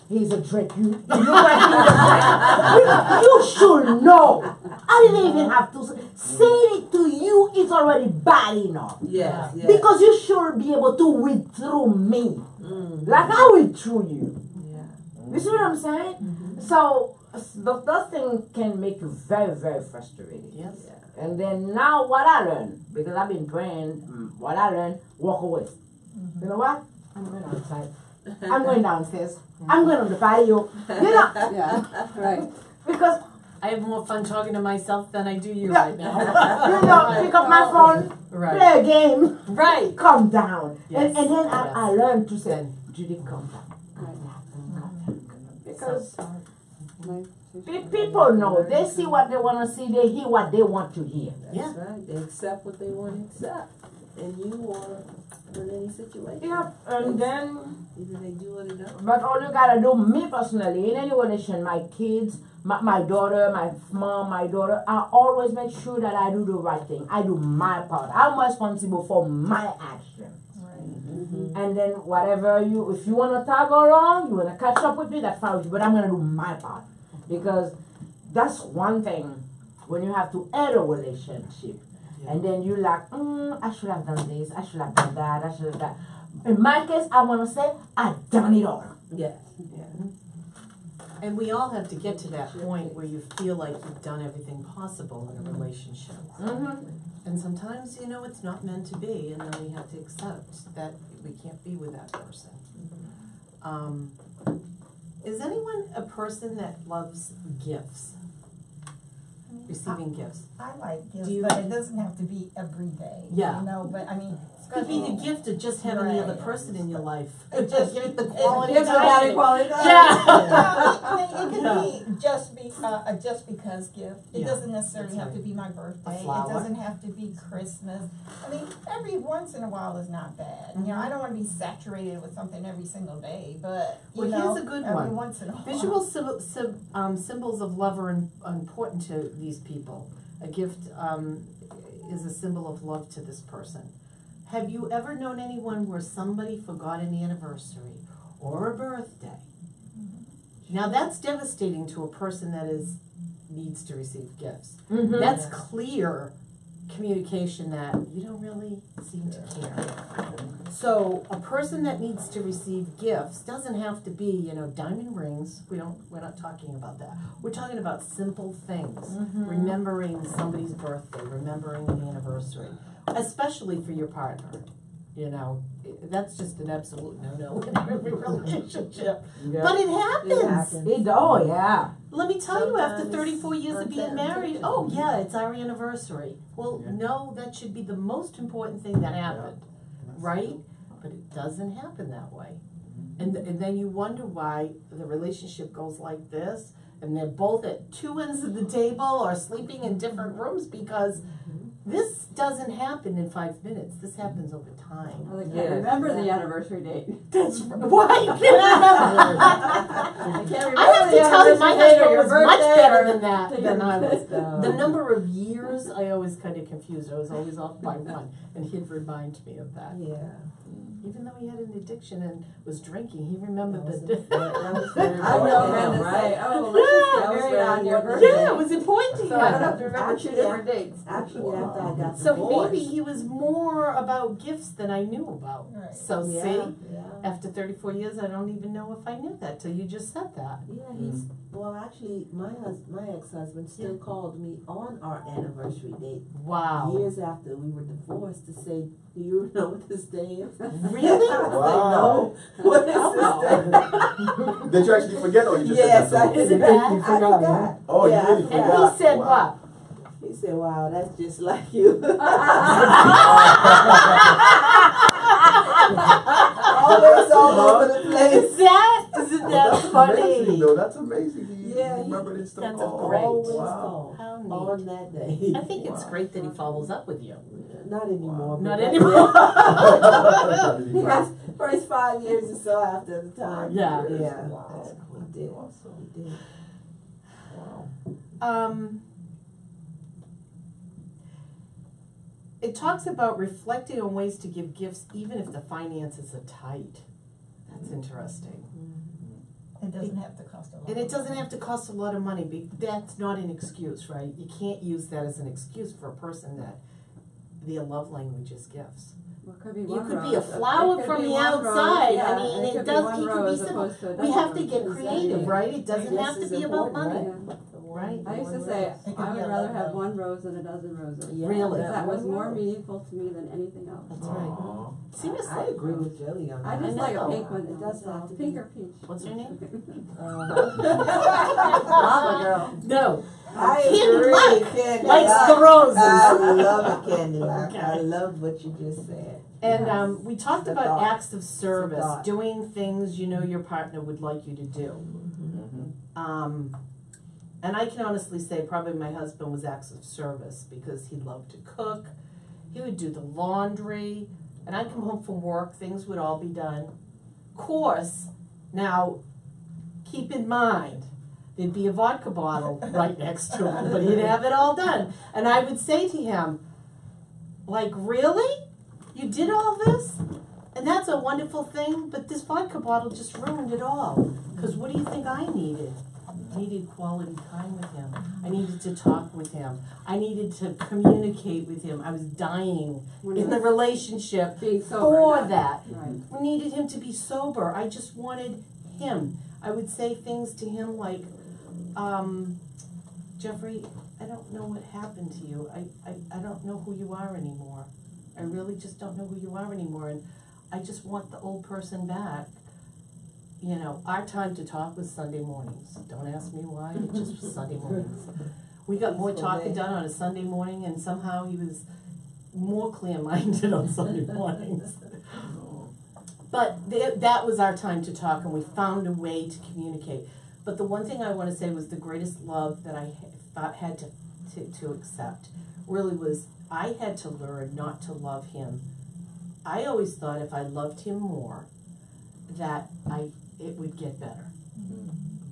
he's a Drake. You look like he's a Drake. You should know. I didn't even have to say it to you. It's already bad enough. Yes, yes. Because you should be able to read through me. Like I read through you. Yeah. You see what I'm saying? So those things can make you very, very frustrated. Yes. And then now what I learned, because I've been praying, what I learned, walk away. You know what? I'm going outside. I'm going downstairs. I'm going on the patio. You know? Yeah, right. Because, I have more fun talking to myself than I do you Yeah. right now. you know, pick up my phone, Right. play a game, Right. calm down. Yes. And then Yes. I learned to say, Judy, calm down. Right. Because Like, people know. They see what they want to see. They hear what they want to hear. That's Yeah. right. They accept what they want to accept. And you are in any situation. Yeah. And then... Either they do or they don't. But all you gotta do, me personally, in any relation, my kids, my daughter, my mom, my daughter, I always make sure that I do the right thing. I do my part. I'm responsible for my actions. And then whatever if you wanna tag along, you wanna catch up with me, that's fine with you. But I'm gonna do my part. Because that's one thing when you have to end a relationship. And then you're like, I should have done this, I should have done that, I should have done. In my case, I want to say, I've done it all. Yes. Yeah. And we all have to get to that point where you feel like you've done everything possible in a relationship. And sometimes, it's not meant to be, and then we have to accept that we can't be with that person. Is anyone a person that loves gifts? Receiving gifts? I like gifts, Do you- but it doesn't have to be every day. Yeah. But I mean, Could be the gift of just having the other Right. person in your life. It just- Give it the it- quality Gives time. it having quality time. Yeah. I mean, it Yeah. could be just because gift. It Yeah, doesn't necessarily that's have to right. be my birthday. It flower. doesn't have to be Christmas. I mean, every once in a while is not bad. You know, I don't want to be saturated with something every single day, but you Well, know, here's a good every one. once in a while. Visual symbols of love are important to these people. A gift is a symbol of love to this person. Have you ever known anyone where somebody forgot an anniversary or a birthday? Now that's devastating to a person that needs to receive gifts. That's clear communication that you don't really seem to care. So a person that needs to receive gifts doesn't have to be, diamond rings. We're not talking about that. We're talking about simple things. Remembering somebody's birthday, remembering an anniversary, especially for your partner. That's just an absolute no-no in every relationship. Yeah. But it happens. Oh, yeah. Let me tell you, after Sometimes 34 years of being married, unsaid. oh yeah, it's our anniversary. Well, Yeah. no, that should be the most important thing that happened, right? But it doesn't happen that way. And then you wonder why the relationship goes like this, and they're both at two ends of the table or sleeping in different rooms because this doesn't happen in 5 minutes. This happens over time. Well, they Yes. can't remember the anniversary date. That's why you can't remember. I can't remember I have to the tell you, my anniversary date or husband your was much birthday better or than that take than your- I was. No. The number of years, I always kind of confused. I was always off by one, and he'd remind me of that. Yeah. Even though he had an addiction and was drinking, he remembered That the. was that was very I know important, men that right? say, oh, let's just That get was married very on your important. birthday. Yeah, it was important to So I don't him. have to remember two different dates. Actually, after I got So divorced. maybe he was more about gifts than I knew about. Right. So Yeah, see, yeah. after 34 years, I don't even know if I knew that till you just said that. Yeah, he's well. Actually, my ex-husband still called me on our anniversary date Wow. years after we were divorced to say, "Do you know what this day is?" Really? I was Wow. like, "No, what is this day?" Did you actually forget, or you just Yes, said I that? Is to it him? bad? You forgot, huh? Oh, Yeah, you really I forgot. And he said Wow. what? He said, "Wow, that's just like you." Always all over the place. Isn't that That's amazing, funny? though. That's amazing. He Yeah, he- remembered it still that's called. great. Always Wow. called How neat. on that day. I think it's great that he follows up with you. Not anymore. but Not that- anymore. First 5 years or so after the time. Yeah. Yeah. Wow. We did. We did. It talks about reflecting on ways to give gifts even if the finances are tight. That's interesting. It doesn't have to cost a lot. And it doesn't have to cost a lot of money. That's not an excuse, right? You can't use that as an excuse for a person that their love language is gifts. Well, it could be You one could be a rose. flower It could from be the one rose, outside. yeah, I mean, and it could be does. one You could be rose simple. opposed to a We dozen have to roses. get creative, right? It doesn't This have to is be about important, money. Yeah. Right. I used to One say, rose. It could I be would a rather love have note. one rose than a dozen roses. Yeah. Really? That was One more rose. meaningful to me than anything else. That's right. Seriously. I agree with Jelly on I that. just I like know. a pink one. It does have to Pink be. or peach. What's her name? Lava girl. No. I Candy agree, Luck Candy likes Luck. the roses. I love it, Candy Luck. Okay. I love what you just said. And we talked It's a about thought. acts of service, thought. doing things you know your partner would like you to do. And I can honestly say probably my husband was acts of service because he loved to cook. He would do the laundry. And I'd come home from work, things would all be done. Of course, now keep in mind, there'd be a vodka bottle right next to him, but he'd have it all done. And I would say to him, like, really? You did all this? And that's a wonderful thing, but this vodka bottle just ruined it all. Because what do you think I needed? I needed quality time with him. I needed to talk with him. I needed to communicate with him. I was dying in the relationship Being sober. for not- that. Right. We needed him to be sober. I just wanted him. I would say things to him like, Jeffrey, I don't know what happened to you. I don't know who you are anymore. I really just don't know who you are anymore. And I just want the old person back. You know, our time to talk was Sunday mornings. Don't ask me why, it just was Sunday mornings. We got more Peaceful talking day. done on a Sunday morning, and somehow he was more clear-minded on Sunday mornings. But that was our time to talk, and we found a way to communicate. But the one thing I want to say was the greatest love that I had to accept really was I had to learn not to love him. I always thought if I loved him more, that it would get better.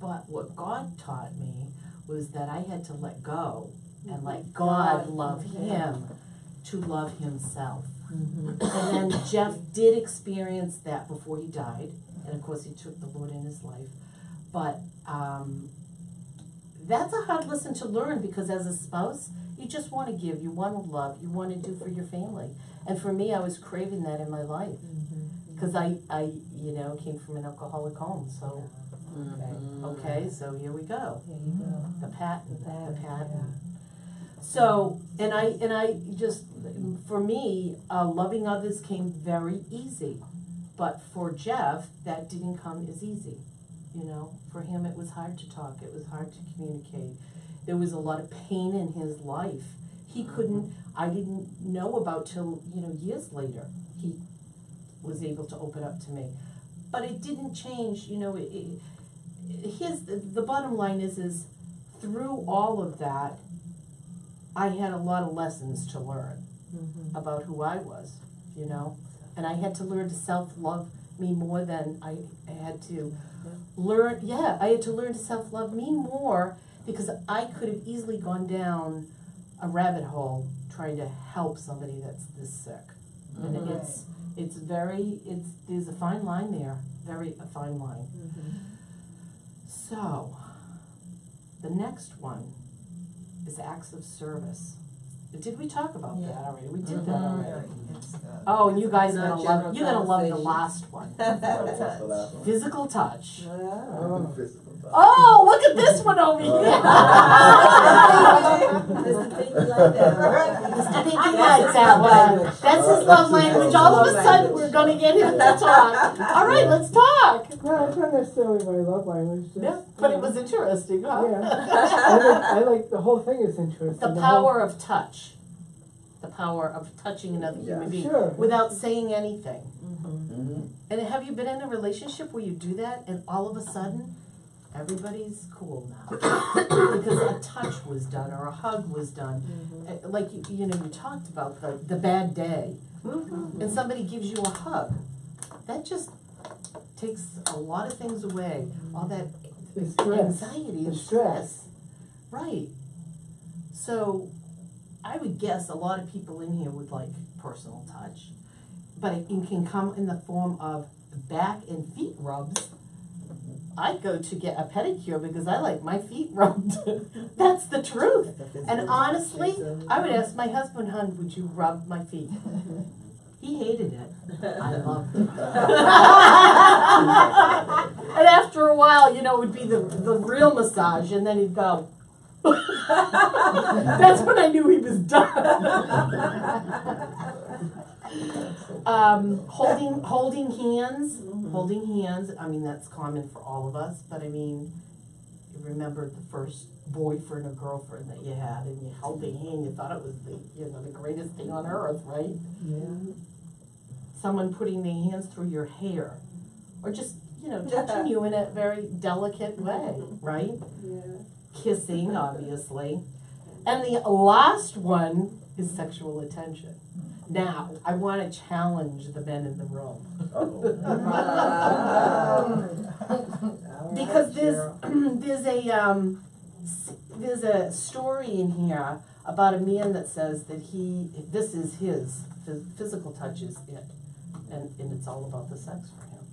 But what God taught me was that I had to let go and let God love him to love himself. And then Jeff did experience that before he died, and of course he took the Lord in his life. But that's a hard lesson to learn because as a spouse, you just want to give, you want to love, you want to do for your family. And for me, I was craving that in my life because I came from an alcoholic home. So okay, so here we go. Here you go. The patent. So, and I just, for me, loving others came very easy. But for Jeff, that didn't come as easy. You know, for him it was hard to talk, it was hard to communicate. There was a lot of pain in his life. I didn't know about till, years later, he was able to open up to me. But it didn't change, the bottom line is through all of that, I had a lot of lessons to learn about who I was, and I had to learn to self-love me more than I had to learn, I had to learn to self-love me more because I could have easily gone down a rabbit hole trying to help somebody that's this sick. And there's a fine line there, a fine line. So, the next one is acts of service. Did we talk about that already? We did that already. Oh, and you guys are gonna love the last one. Physical touch. Oh, look at this one over here. Mr. Pinky like that. Mr. Pinky likes that one. That's his love language. All of a sudden, we're gonna get him to talk. All right, let's talk. No, it's not necessarily my love language. Just, Yeah, but it was interesting, huh? Yeah. I like the whole thing is interesting. The power of touch. The power of touching another human being Sure. without saying anything. And have you been in a relationship where you do that and all of a sudden everybody's cool now because a touch was done or a hug was done? Like you talked about the bad day, and somebody gives you a hug. That just takes a lot of things away. All that The stress. anxiety The and stress. Right. So I would guess a lot of people in here would like personal touch, but it can come in the form of back and feet rubs. I go to get a pedicure because I like my feet rubbed. That's the truth. And honestly, I would ask my husband, "Hun, would you rub my feet?" He hated it. I loved it. And after a while, you know, it would be the real massage, and then he'd go. That's when I knew he was done. Holding hands. Holding hands. I mean, that's common for all of us. But I mean, you remember the first boyfriend or girlfriend that you had, and you held their hand. You thought it was the greatest thing on earth, right? Yeah. Someone putting their hands through your hair, or just touching you in a very delicate way, right? Yeah. Kissing, obviously. And the last one is sexual attention. Now, I want to challenge the men in the room. Because there's a story in here about a man that says that this is his physical touch is it, and it's all about the sex for him.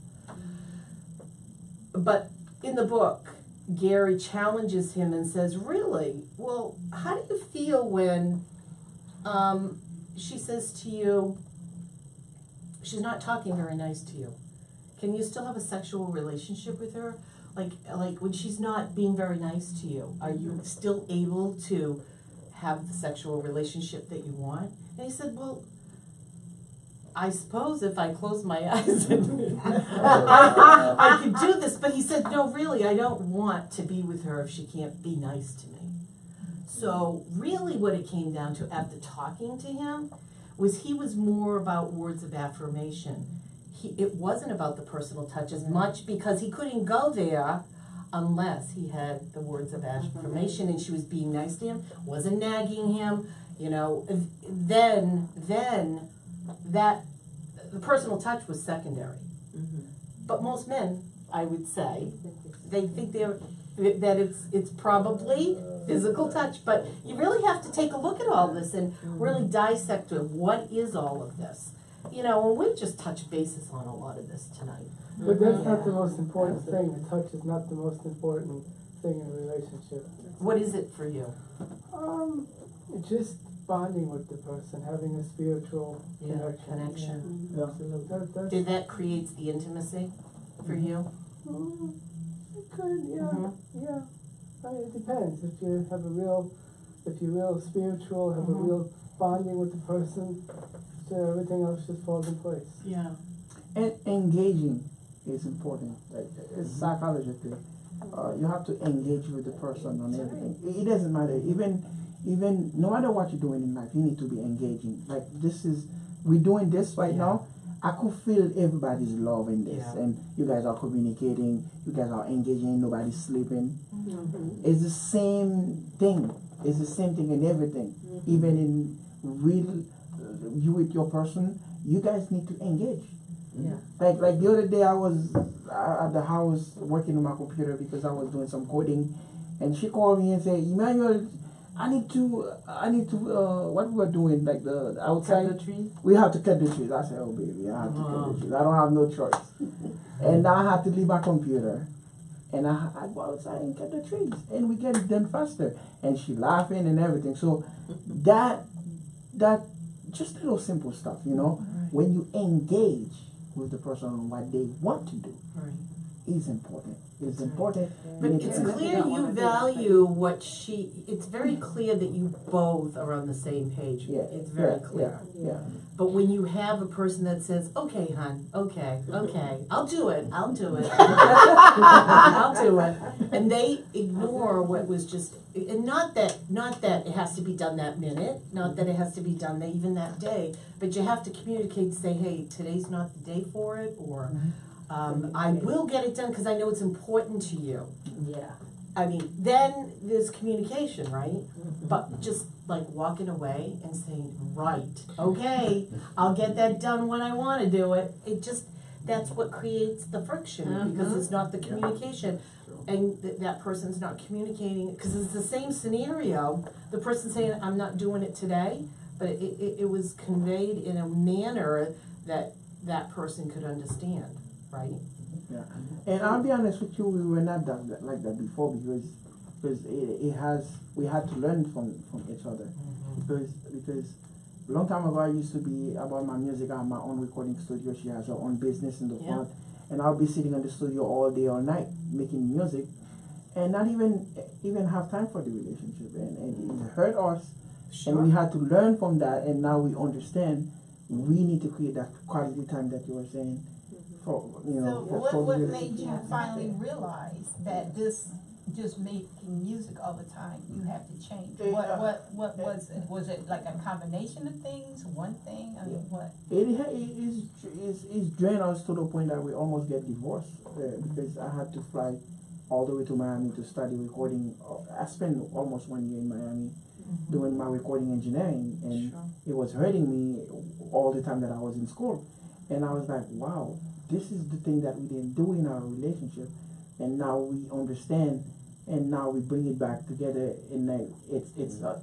But in the book, Gary challenges him and says, really, well, how do you feel when she says to you, she's not talking very nice to you? Can you still have a sexual relationship with her? Like when she's not being very nice to you, are you still able to have the sexual relationship that you want? And he said, well, I suppose if I close my eyes and I could do this. But he said, no, really, I don't want to be with her if she can't be nice to me. So really what it came down to after talking to him was he was more about words of affirmation. It wasn't about the personal touch as much because he couldn't go there unless he had the words of affirmation and she was being nice to him, wasn't nagging him, then that the personal touch was secondary. But most men, I would say, they think that it's probably physical touch, but you really have to take a look at all this and really dissect it. What is all of this? And we've just touched bases on a lot of this tonight. But that's not the most important thing. The touch is not the most important thing in a relationship. What is it for you? Just bonding with the person, having a spiritual connection. Yeah. Did that create the intimacy for you? It could, yeah. Yeah. I mean, it depends. If you're real spiritual, have a real bonding with the person, so everything else just falls in place. Yeah. And engaging is important. Like, it's psychologically. You have to engage with the person on everything. It doesn't matter. Even no matter what you're doing in life, you need to be engaging. Like we're doing this right now. I could feel everybody's love in this, and you guys are communicating. You guys are engaging. Nobody's sleeping. It's the same thing. It's the same thing in everything. Even in real, you with your person, you guys need to engage. Yeah. Like the other day, I was at the house working on my computer because I was doing some coding, and she called me and said, "Emmanuel, I need to what we were doing, like the outside. Cut the trees? We have to cut the trees." I said, "Oh baby, I have to cut the trees. I don't have no choice." And I had to leave my computer, and I go outside and cut the trees, and we get it done faster. And she laughing and everything. So that just little simple stuff, when you engage with the person on what they want to do, is important. It's important. But it's clear you value it's very clear that you both are on the same page. Yeah. It's very clear. Yeah. But when you have a person that says, okay, hon, okay, I'll do it, I'll do it, and they ignore what was just, and not that it has to be done that minute, not that it has to be done even that day, but you have to communicate, say, hey, today's not the day for it, or I will get it done because I know it's important to you. Yeah. I mean, then there's communication, right? But just like walking away and saying, right, okay, I'll get that done when I want to do it. that's what creates the friction, because it's not the communication. And that person's not communicating, because it's the same scenario, the person saying, I'm not doing it today, but it was conveyed in a manner that that person could understand, right? Yeah, and I'll be honest with you, we were not like that before, because we had to learn from each other, because a long time ago I used to be about my music. I have my own recording studio. She has her own business in the front, and I'll be sitting in the studio all day, all night, making music, and not even have time for the relationship, and it hurt us, and we had to learn from that, and now we understand we need to create that quality time that you were saying. For, you know, so what made you finally realize that this just making music all the time, you have to change? What was it? Was it like a combination of things, one thing? I mean, what? It's drained us to the point that we almost get divorced, because I had to fly all the way to Miami to study recording. I spent almost 1 year in Miami doing my recording engineering, and it was hurting me all the time that I was in school. And I was like, wow, this is the thing that we didn't do in our relationship, and now we understand, and now we bring it back together, and it's a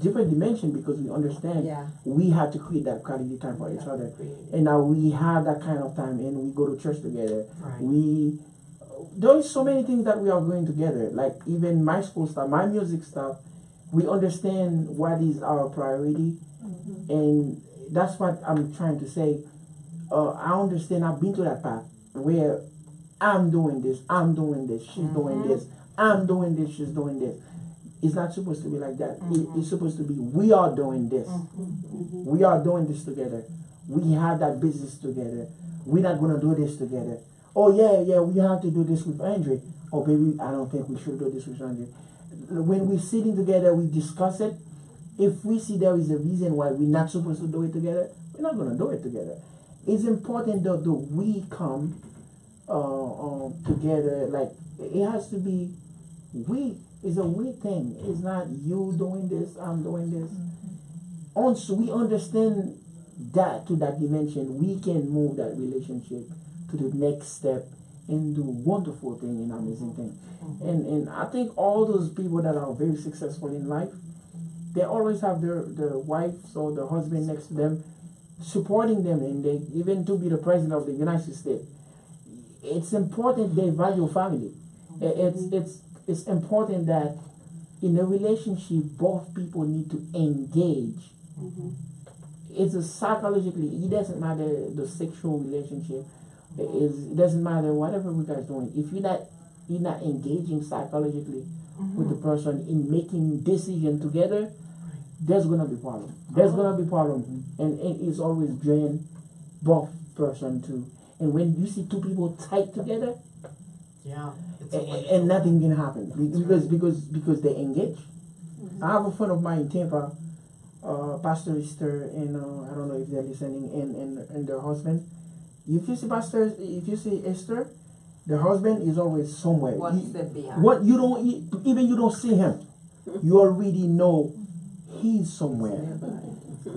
different dimension, because we understand we had to create that quality time for each other, and now we have that kind of time, and we go to church together. There's so many things that we are doing together, like even my school stuff, my music stuff. We understand what is our priority, and that's what I'm trying to say. I understand. I've been to that path where I'm doing this, she's doing this, I'm doing this, she's doing this. It's not supposed to be like that. It's supposed to be, we are doing this. We are doing this together. We have that business together. We're not going to do this together. Oh, yeah, we have to do this with Andre. Oh, baby, I don't think we should do this with Andre. When we're sitting together, we discuss it. If we see there is a reason why we're not supposed to do it together, we're not going to do it together. It's important that we come together. Like, it has to be we. It's a we thing. It's not you doing this, I'm doing this. Once we understand that to that dimension, we can move that relationship to the next step and do wonderful thing and amazing thing. And I think all those people that are very successful in life, they always have their wives or their husband next to them, supporting them, and they even to be the president of the United States. It's important they value family. It's important that in a relationship both people need to engage. It's a psychologically, it doesn't matter the sexual relationship. It doesn't matter whatever you guys doing. If you're not engaging psychologically with the person in making decision together, there's gonna be problem. There's gonna be problem, and it's always drain both person too. And when you see two people tight together, and nothing can happen because they engage. I have a friend of mine in Tampa, Pastor Esther, and I don't know if they're listening, and their husband. If you see Esther, the husband is always somewhere. One step behind. What you don't see him, you already know he's somewhere.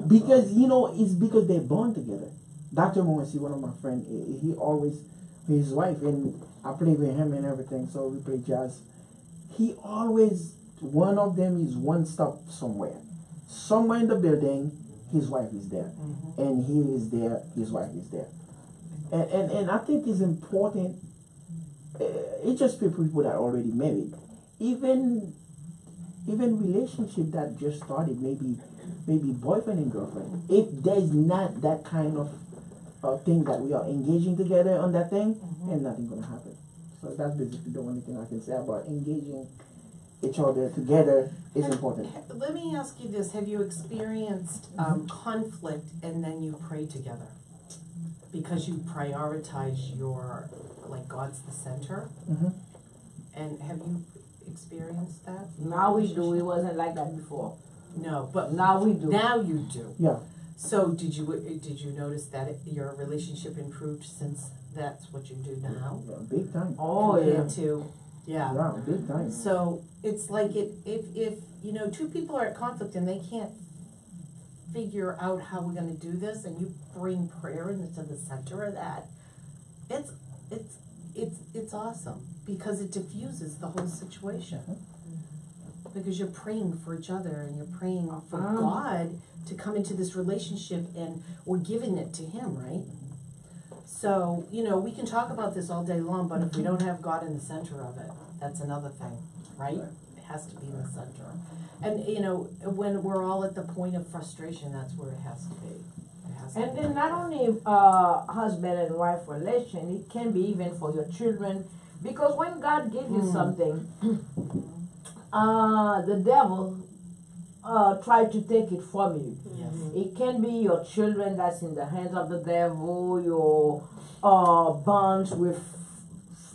Because it's because they're born together. Dr. Moensi, one of my friends, he always his wife, and I play with him and everything, so we play jazz. He always, one of them is one stop somewhere. Somewhere in the building, his wife is there. And he is there, his wife is there. And I think it's important, it's just people that are already married. Even relationship that just started, maybe boyfriend and girlfriend. If there's not that kind of thing that we are engaging together on that thing, and nothing gonna happen. So that's basically the only thing I can say about engaging each other together is important. Let me ask you this: have you experienced conflict and then you pray together because you prioritize your, like, God's the center? And have you experienced that? Now we do. It wasn't like that before. No, but now we do. Now you do. Yeah. So did you notice that your relationship improved since that's what you do now? Yeah, big time. Oh yeah. Yeah, big time. So it's like if two people are at conflict and they can't figure out how we're gonna do this and you bring prayer into the center of that, it's awesome because it diffuses the whole situation. Because you're praying for each other and you're praying for God to come into this relationship and we're giving it to Him, right? So, you know, we can talk about this all day long, but if we don't have God in the center of it, that's another thing, right? It has to be in the center. And, you know, when we're all at the point of frustration, that's where it has to be. It has to And be. then not only husband and wife relation, it can be even for your children. Because when God gives you something, the devil try to take it from you. Yes. It can be your children that's in the hands of the devil, your bonds with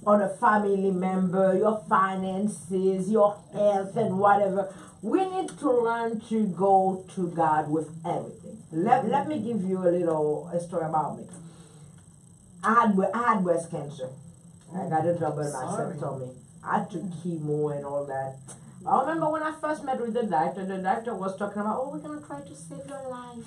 other family member, your finances, your health and whatever. We need to learn to go to God with everything. Let me give you a story about me. I had breast cancer. I got a double mastectomy. I took chemo and all that. I remember when I first met with the doctor was talking about, oh, we're going to try to save your life.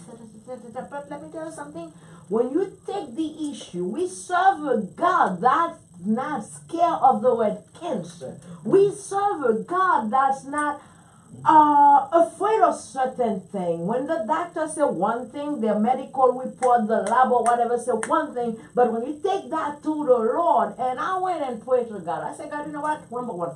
But let me tell you something. When you take the issue, we serve a God that's not scared of the word cancer. We serve a God that's not afraid of certain thing. When the doctor say one thing, the medical report, the lab or whatever say one thing, but when you take that to the Lord, and I went and prayed to God. I said, God, you know what? Number one,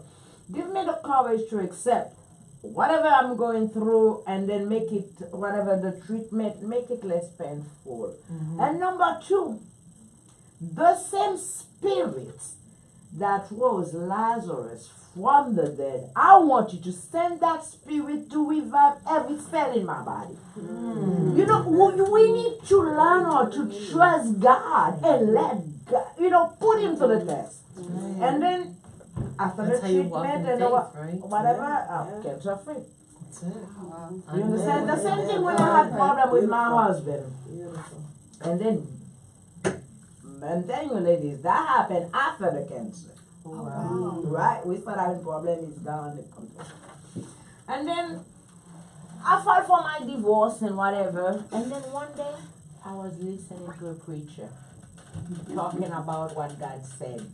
give me the courage to accept whatever I'm going through and then make it, whatever the treatment, make it less painful. And number two, the same spirit that rose Lazarus from the dead, I want you to send that spirit to revive every cell in my body. You know, we need to learn how to trust God and let God, you know, put Him to the test. And then after That's the how you walk in treatment and faith, right? whatever, cancer free. That's it. You understand? The same thing when I had problem with my husband. And then, I'm telling you ladies, that happened after the cancer. Wow. Right? We start having problem, it's gone. It comes. And then, I filed for my divorce and whatever. And then one day, I was listening to a preacher talking about what God said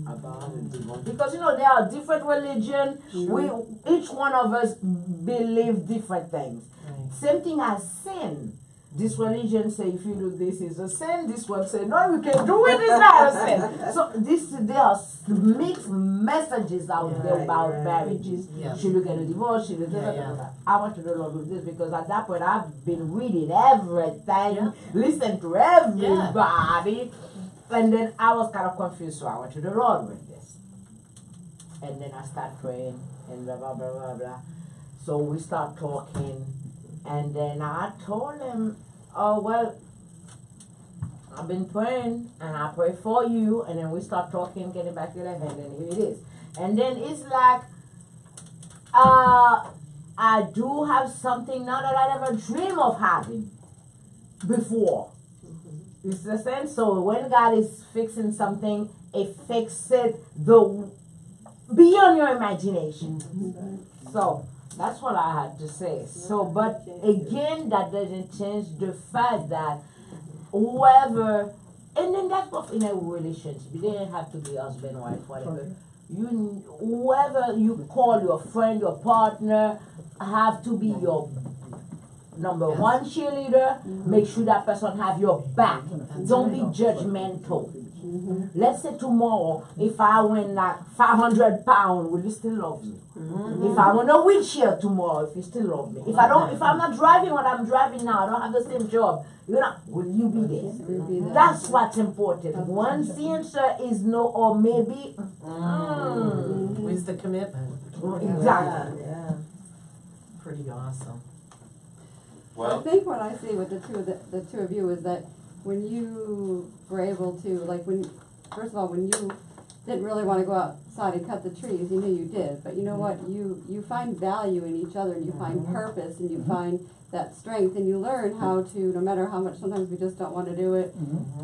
about the divorce. Because you know there are different religions. We each one of us believe different things. Right. Same thing as sin. This religion say if you do this is a sin. This one say no, you can do it. It's not a sin. So there are mixed messages out there about marriages. Yeah. Should you get a divorce? Should you do that? Yeah. I want to do a lot with this because at that point I've been reading everything, listen to everybody. And then I was kind of confused, so I went to the Lord with this. And then I started praying, and blah, blah, blah, blah, blah. So we start talking, and then I told him, oh, well, I've been praying, and I pray for you, and then we start talking, getting back together, and then here it is. And then it's like, I do have something now that I never dreamed of having before. It's the same. So when God is fixing something, it fixes the beyond your imagination. So that's what I had to say. So, but again, that doesn't change the fact that whoever, and then that's what in a relationship, it didn't have to be husband, wife, whatever. You, whoever you call your friend, your partner, have to be your number one cheerleader. Make sure that person have your back. Don't be judgmental. Let's say tomorrow, if I win like 500 pounds, will you still love me? If I'm on a wheelchair tomorrow, if you still love me. If I'm not driving what I'm driving now, I don't have the same job, you know, will you be there? That's what's important. Once the answer is no or maybe, Where's the commitment? Exactly. Yeah. Pretty awesome. I think what I see with the two of you is that when you were able to, like, first of all, when you didn't really want to go outside and cut the trees, you knew you did, but you know what, you find value in each other, and you find purpose, and you find that strength, and you learn how to, no matter how much, sometimes we just don't want to do it.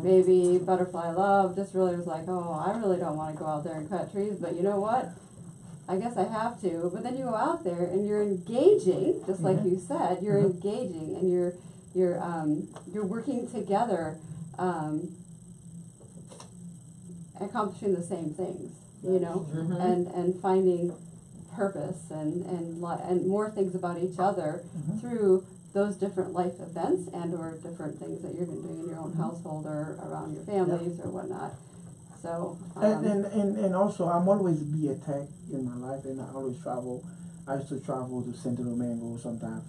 Maybe Butterfly Love just really was like, oh, I really don't want to go out there and cut trees, but you know what? I guess I have to. But then you go out there and you're engaging, just like you said, you're engaging and you're you're working together, accomplishing the same things, you know, and finding purpose and more things about each other through those different life events and or different things that you're doing in your own household or around your families or whatnot. So and also I'm always be a tech in my life, and I always travel. I used to travel to Santo Domingo sometimes.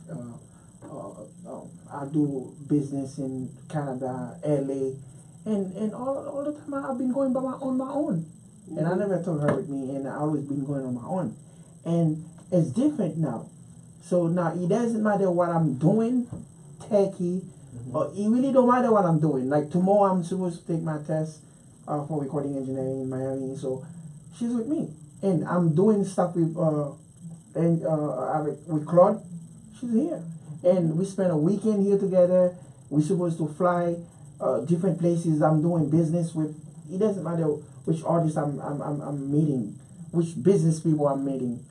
I do business in Canada, LA, and all the time I've been going on my own. And I never took her with me, and I always been going on my own. And it's different now. So now it doesn't matter what I'm doing, techie, or it really don't matter what I'm doing. Like tomorrow I'm supposed to take my test for recording engineering in Miami, so she's with me. And I'm doing stuff with Claude. She's here. And we spend a weekend here together. We're supposed to fly different places. I'm doing business with, it doesn't matter which artist I'm meeting, which business people I'm meeting.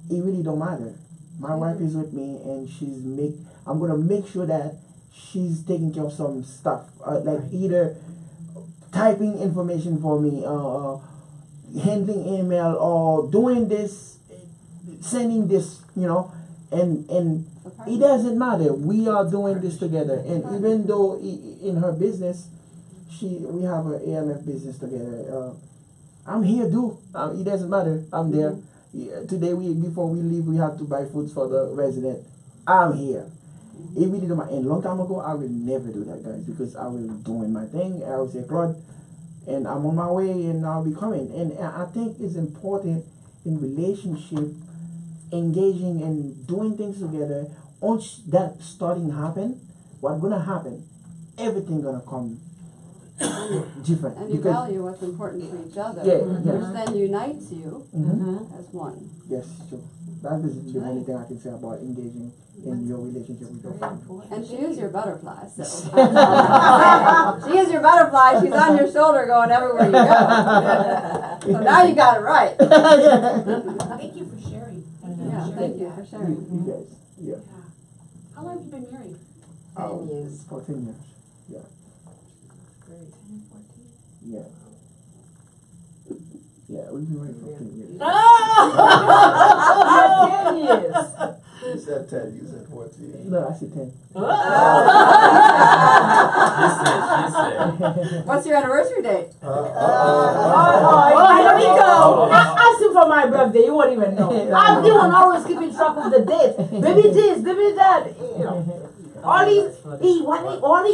It really don't matter. My wife is with me, and I'm gonna make sure that she's taking care of some stuff, like either typing information for me, handling email, or doing this, sending this, you know, and it doesn't matter. We are doing this together, and even though in her business, we have an ALF business together. I'm here too. It doesn't matter. I'm there. Today before we leave, we have to buy foods for the resident. I'm here. It really don't matter. And long time ago, I will never do that, guys, because I was doing my thing. I will say, Claude, and I'm on my way, and I'll be coming. And I think it's important in relationship, engaging and doing things together. Once that starting happen, what's gonna happen? Everything gonna come different. And you value what's important for each other, which then unites you as one. Yes, true. That is the only thing I can say about engaging in your relationship with your family. And she is your butterfly, so she is your butterfly. She's on your shoulder, going everywhere you go. So now you got it right. Thank you for sharing. Thank you for sharing. You guys, yeah. How long have you been married? 10 years. 14 years. Yeah. Great. 14. Yeah. Yeah, we've been married for 10 years. Oh! 10 years. You said 10, you said 14. No, I said 10. She said. What's your anniversary date? I don't know. Ask him for my birthday. You won't even know. I'm the one always keeping track of the dates. Maybe this, maybe that. You know. All he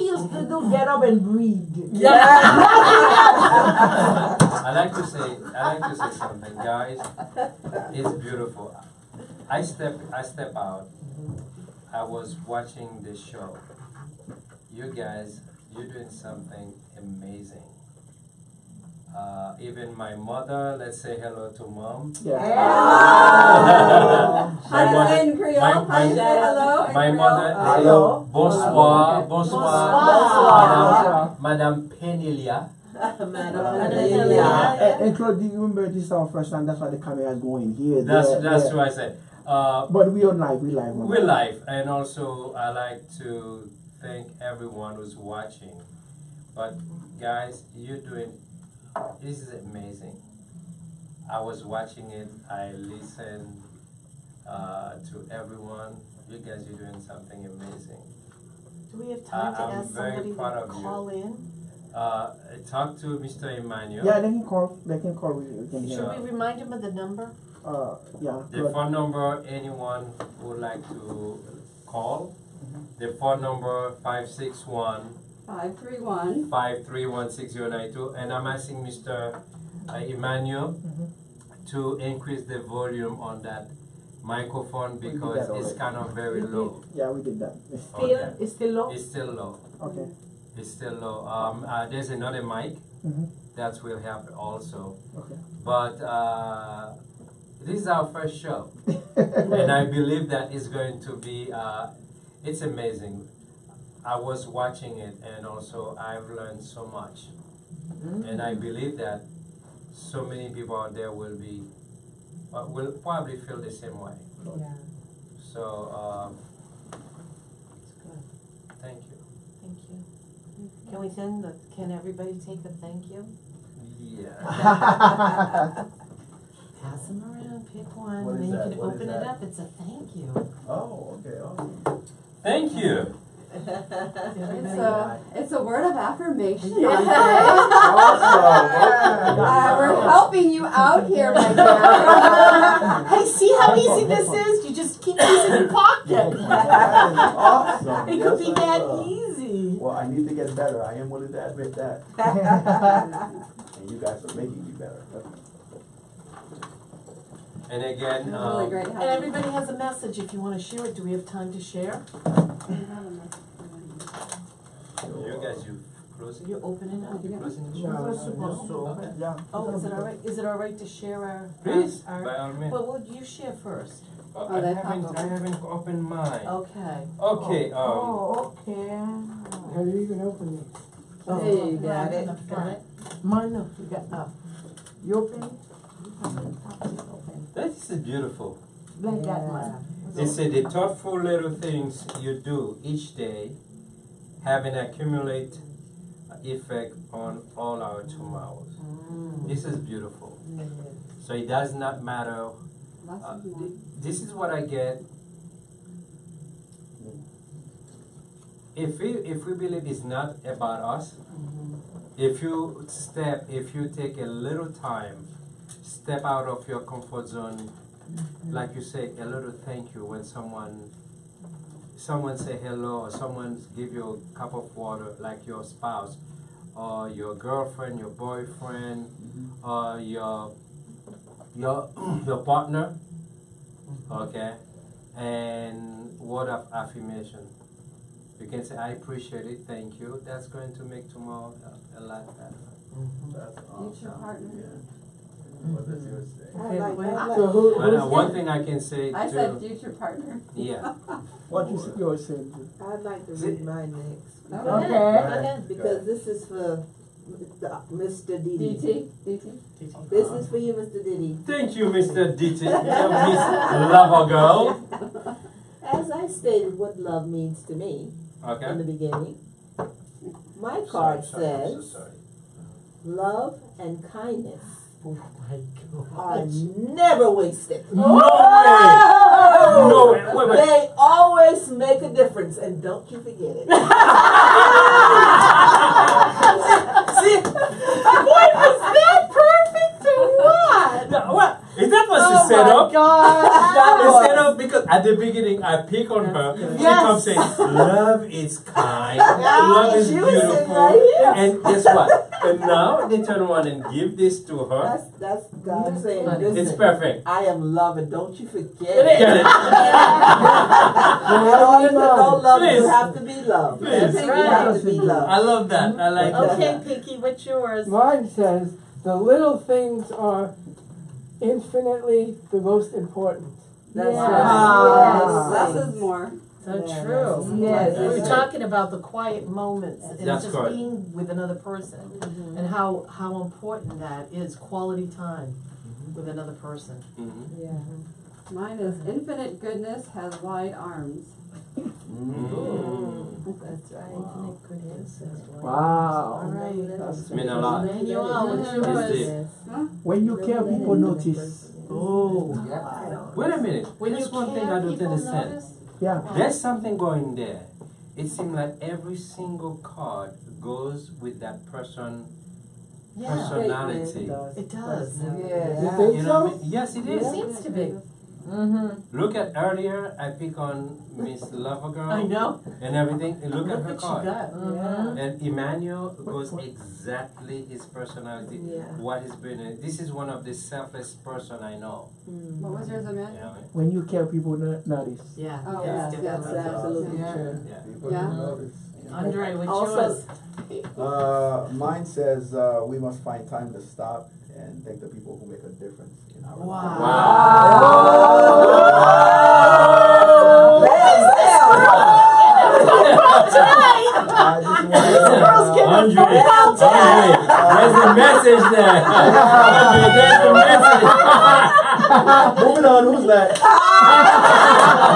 used to do, get up and breathe. I like to say something, guys. It's beautiful. I step out. I was watching the show. You guys, you're doing something amazing. Even my mother, let's say hello to mom. Yeah. My mother, in Creole. How do you say hello? my mother, Hello. bonsoir, Bonsoir. Madame Penelia. And Claude, do you remember this is our first time? That's why the camera is going here. That's what I said. But we on live. We live. We're live, and also I like to thank everyone who's watching. But guys, you're doing. This is amazing. I was watching it. I listened to everyone. You guys are doing something amazing. Do we have time to I'm ask very somebody proud to of you. call in? Talk to Mr. Emmanuel. Yeah, they can call. They can call. We can hear. Sure. Should we remind him of the number? Yeah. The phone number, anyone would like to call. The phone number 561 531. 5316092, and I'm asking Mr. Emmanuel to increase the volume on that microphone because it's kind of very low. Yeah, we did that. It's still low? It's still low. Okay. It's still low. There's another mic that will help also. Okay. But this is our first show, and I believe that it's going to be. It's amazing. I was watching it, and also I've learned so much, and I believe that so many people out there will probably feel the same way. Yeah. So Thank you. Thank you. Can we send the, can everybody take a thank you? Yeah. Pass them around, pick one, What is then you that? can What is open it that? up, it's a thank you. Oh, okay, awesome. Thank you. It's a word of affirmation. Yeah. Awesome. We're helping you out here, my dear. Hey, see how easy this is? You just keep this in your pocket. Awesome. It could Yes, be I that will. easy. Well, I need to get better. I am willing to admit that. And you guys are making me better. And again, It's really great And having everybody has a message if you want to share it. Do we have time to share? you guys, you closing? You're opening up. You closing the Yeah, show? we're supposed to. Okay. Yeah. Oh, is it all right? Is it all right to share our? Please, our- by all means. Well, would you share first? Oh, Oh, they pop I up. haven't opened mine. Okay. Okay, Oh, okay. Have you even opened it? Oh, There you got right it. in the front. Mine, no, you got, you open it? Open. this is beautiful. Like that, man. They say the thoughtful little things you do each day have an accumulate effect on all our tomorrows. This is beautiful. So it does not matter. This is what I get. If we believe it's not about us, if you take a little time, step out of your comfort zone, like you say, a little thank you when someone say hello, or someone give you a cup of water, like your spouse, or your girlfriend, your boyfriend, or your partner, okay, and word of affirmation. You can say, I appreciate it, thank you. That's going to make tomorrow a lot better. That's awesome. Future partner. Yeah. What does yours say? I like that. So who, But who's one thing I can say I too, said future partner. yeah. What you said? I'd like to read mine next. Okay. Go ahead. Because this is for Mr. Diddy. DT. This is for you, Mr. Diddy. Thank you, Mr. DT, Miss Lover Girl. As I stated what love means to me in Okay. the beginning, my card Sorry, I'm so says sorry. love and kindness Oh my are God. never wasted. No way! No way! Wait, wait. They always make a difference, and don't you forget it. See, boy, was that perfect or what? What? Is that what she Oh set my up? God. Instead of, because at the beginning I pick on her, she Yes. comes saying, love is kind, love is she was sitting beautiful, right here. and guess what? And now they turn around and give this to her. That's God saying, It's It's listen, perfect. I am love, and don't you forget It it. Get it? In order to know love, Please. you have to be loved. Please. You have to be loved. I love that. I like that. Okay, Pinky, what's yours? Mine says, the little things are infinitely the most important. That's Yes. right. Less is more. So Yeah, true. Yes. We were talking about the quiet moments and That's just correct. being with another person and how important that is, quality time with another person. Mhm. Yeah. Mine is infinite goodness has wide arms. Mm. That's right. Infinite goodness. Wow. All right. That's Mean a lot. Manuel, what's It's yours? deep. when you care, people notice. Oh. Wait a minute. When There's you one thing care, I don't people understand. notice? Yeah. There's something going there. It seems like every single card goes with that person Yeah, personality. it does. You Yeah. think You know so? what I mean? Yes, it It is. seems to be. Look at earlier, I pick on Miss Lovergirl I know. and everything. And look at her what she card. got. And Emmanuel goes exactly his personality. Yeah. What he's been. This is one of the selfless person I know. What was yours, You Amanda? know? When you care, people notice. Yeah. Oh, Yeah, yes, that's yes. absolutely Yeah. true. Yeah. People Yeah. do notice. Andre, what's Also- yours? Mine says we must find time to stop and thank the people who make a difference in our lives. I just wanna- Andre, there's a message there. Andre, there's a message. Moving on, who's that?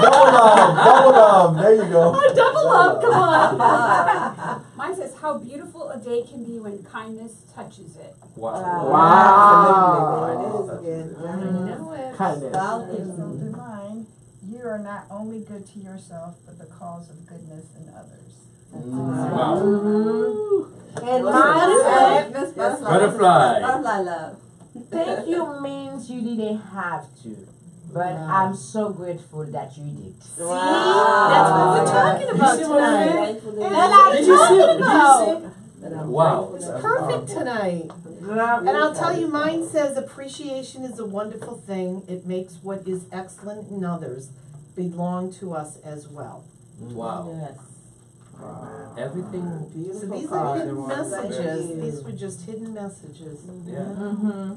Double love, there you go. Double love, come on. Mine says, how beautiful a day can be when kindness touches it. Wow. Wow. It is good. I know it. Kindness. Something mine. You are not only good to yourself, but the cause of goodness in others. Wow. And Well, mine said, Miss Butterfly. Butterfly love. thank you means you didn't have to, but I'm so grateful that you did. See, that's what we're talking about You see what I mean? tonight. And I'm Did you see it? Did you talking see it? Wow. It's perfect tonight. And I'll tell you, mine says appreciation is a wonderful thing. It makes what is excellent in others belong to us as well. Wow. Yes. Everything. So these are hidden messages. These were just hidden messages. Yeah. Mm-hmm.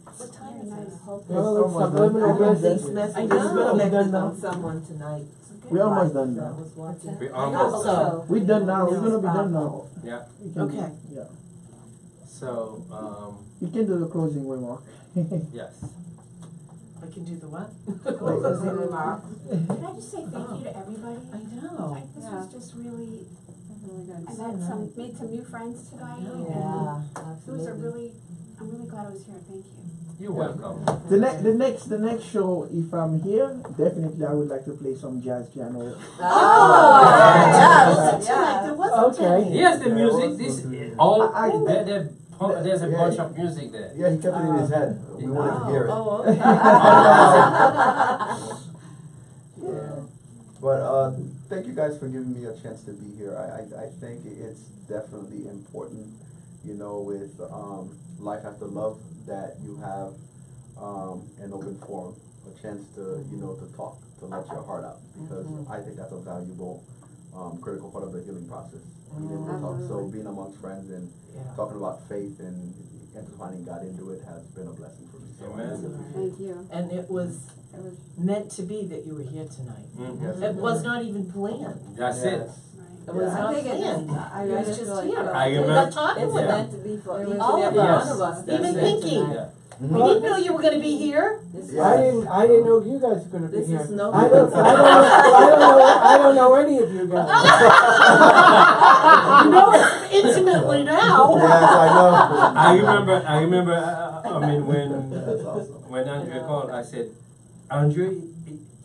What time is it? Well, it's subliminal message. I Messages know. reflected on someone tonight. We're almost done That now. was watching. We I almost hope done. so. We're done now. We're gonna be done now. Yeah. You can- Okay. Yeah. So, You can do the closing remark. yes. I can do the what? Closing remark. Can I just say thank you to everybody? I know. Like, this was just really, Really good. I made some new friends tonight. I know. Yeah, It was I'm really glad I was here. Thank you. You're welcome. The next show, if I'm here, definitely I would like to play some jazz piano. Oh, yeah. wasn't tonight. There wasn't Okay. any. Yes, the music. This all. I- There's a Yeah, bunch yeah. of music there. Yeah, he kept it in his head. We wanted to hear it. Oh, okay. Yeah. But thank you guys for giving me a chance to be here. I think it's definitely important, you know, with Life After Love, that you have an open forum, a chance to, you know, to talk, to let your heart out, because I think that's a valuable, critical part of the healing process. Being able to talk. So being amongst friends and talking about faith and finding God into it has been a blessing for me. So Amen. Thank you. And it was It was meant to be that you were here tonight. Mhm. It was not even planned. That's it. It right. was I not think it planned. just, It I was just just feel like, here. I We remember- got talking It's with them. meant to be for It each was and every Yes. one of us. That's Even it. Pinky. Yeah. We didn't know you were going to be here. This Yeah. I didn't know you guys were gonna be This here. is no. I don't know any of you guys. You know it intimately now. Yes, I know. I remember. I mean, That's awesome. when Andre called, I said, Andre,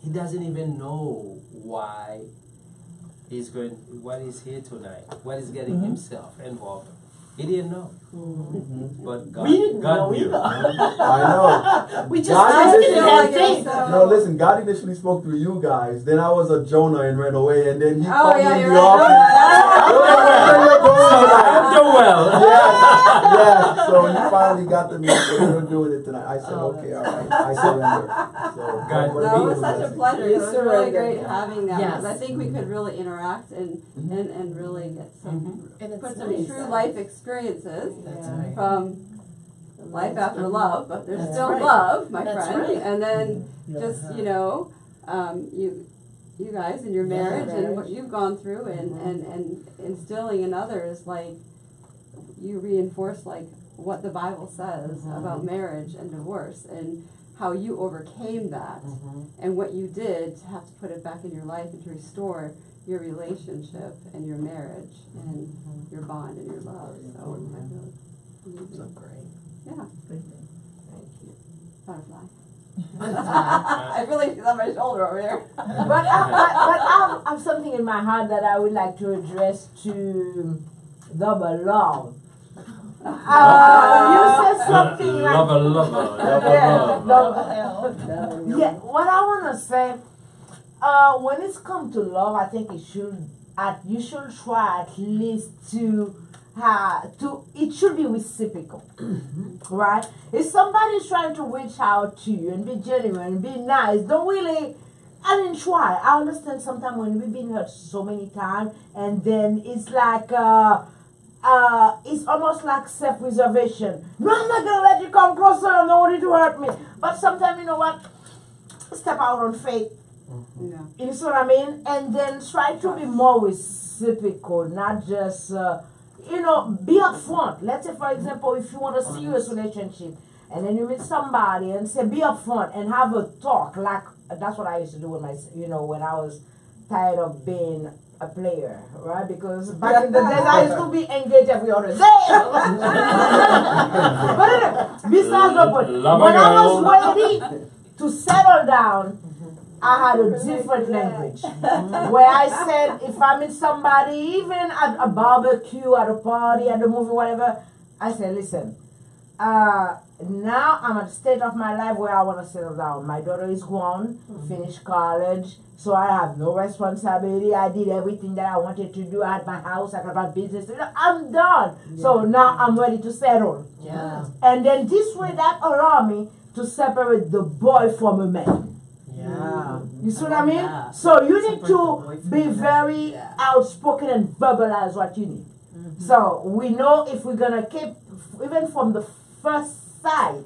he doesn't even know why what he's here tonight, what he's getting himself involved. He didn't know, but God, We didn't God know knew. either. I know. We just God trusted initially- and had faith. No, listen, God initially spoke through you guys, then I was a Jonah and ran away, and then he Oh, called yeah, me in you're the right. office. I'm doing well. Yeah, so when you finally got the message, we were doing it tonight. I said, okay, all right, I surrender. So, God, what No, it was a such a blessing. pleasure. It You was really surrendered. great having that, because I Yes. think we could really interact and really get some, And put it's some nice. true life experiences That's Yeah. right. from life after love, but there's That's still right. love, my That's friend. right. And then Yeah. just, you know, you guys and your Yeah. marriage and what you've gone through and instilling in others, like, you reinforce, like, what the Bible says about marriage and divorce and how you overcame that and what you did to have to put it back in your life and to restore your relationship and your marriage and your bond and your love. So I feel So great. yeah, Thank you. butterfly. Butterfly. I really feel on my shoulder over here. But I have something in my heart that I would like to address to Double Love. You said something like yeah. What I want to say, when it's come to love, I think you should try at least to it should be reciprocal, right? If somebody's trying to reach out to you and be genuine and be nice, don't really. I mean, try. I understand sometimes when we've been hurt so many times, and then it's like it's almost like self-preservation. No, I'm not gonna let you come closer. I don't want you to hurt me. But sometimes, you know what? Step out on faith. Yeah. You see what I mean? And then try to be more reciprocal, not just be upfront. Let's say, for example, if you want a serious relationship, and then you meet somebody and say, be upfront and have a talk. Like that's what I used to do with my, when I was tired of being a player, right? Because back in the days I used to be engaged every other day. But besides the point, when I was ready to settle down, I had a different language where I said if I meet somebody, even at a barbecue, at a party, at a movie, whatever, I said, listen, now I'm at a state of my life where I want to settle down. My daughter is grown, finished college, so I have no responsibility. I did everything that I wanted to do. I had my house, I got my business. I'm done. So now I'm ready to settle. Yeah. And then this way that allowed me to separate the boy from a man. Yeah. You see what I mean? So you need to be very outspoken and verbalize what you need. So we know if we're gonna keep, even from the first side,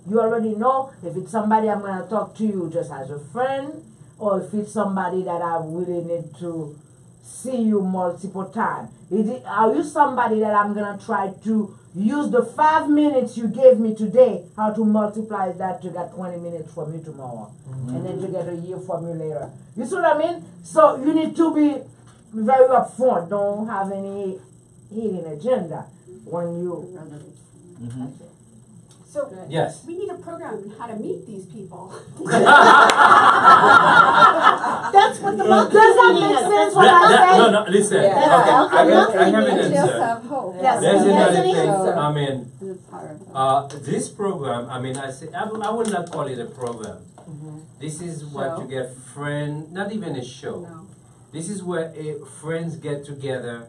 you already know if it's somebody I'm gonna talk to you just as a friend, or if it's somebody that I really need to see you multiple times. Are you somebody that I'm gonna try to use the 5 minutes you gave me today, how to multiply that to get 20 minutes from you tomorrow, and then to get a year from you later. You see what I mean? So you need to be very upfront. Don't have any hidden agenda when you. So Yes. we need a program on how to meet these people. That's what the Does that make sense what I say? No, listen. Yeah. Okay, I have an We just answer. have hope. Yes. There's Yes, another an thing. answer. I mean, And it's hard. this program, I mean, I would not call it a program. This is what Show? you get friend, not even a show. No. This is where friends get together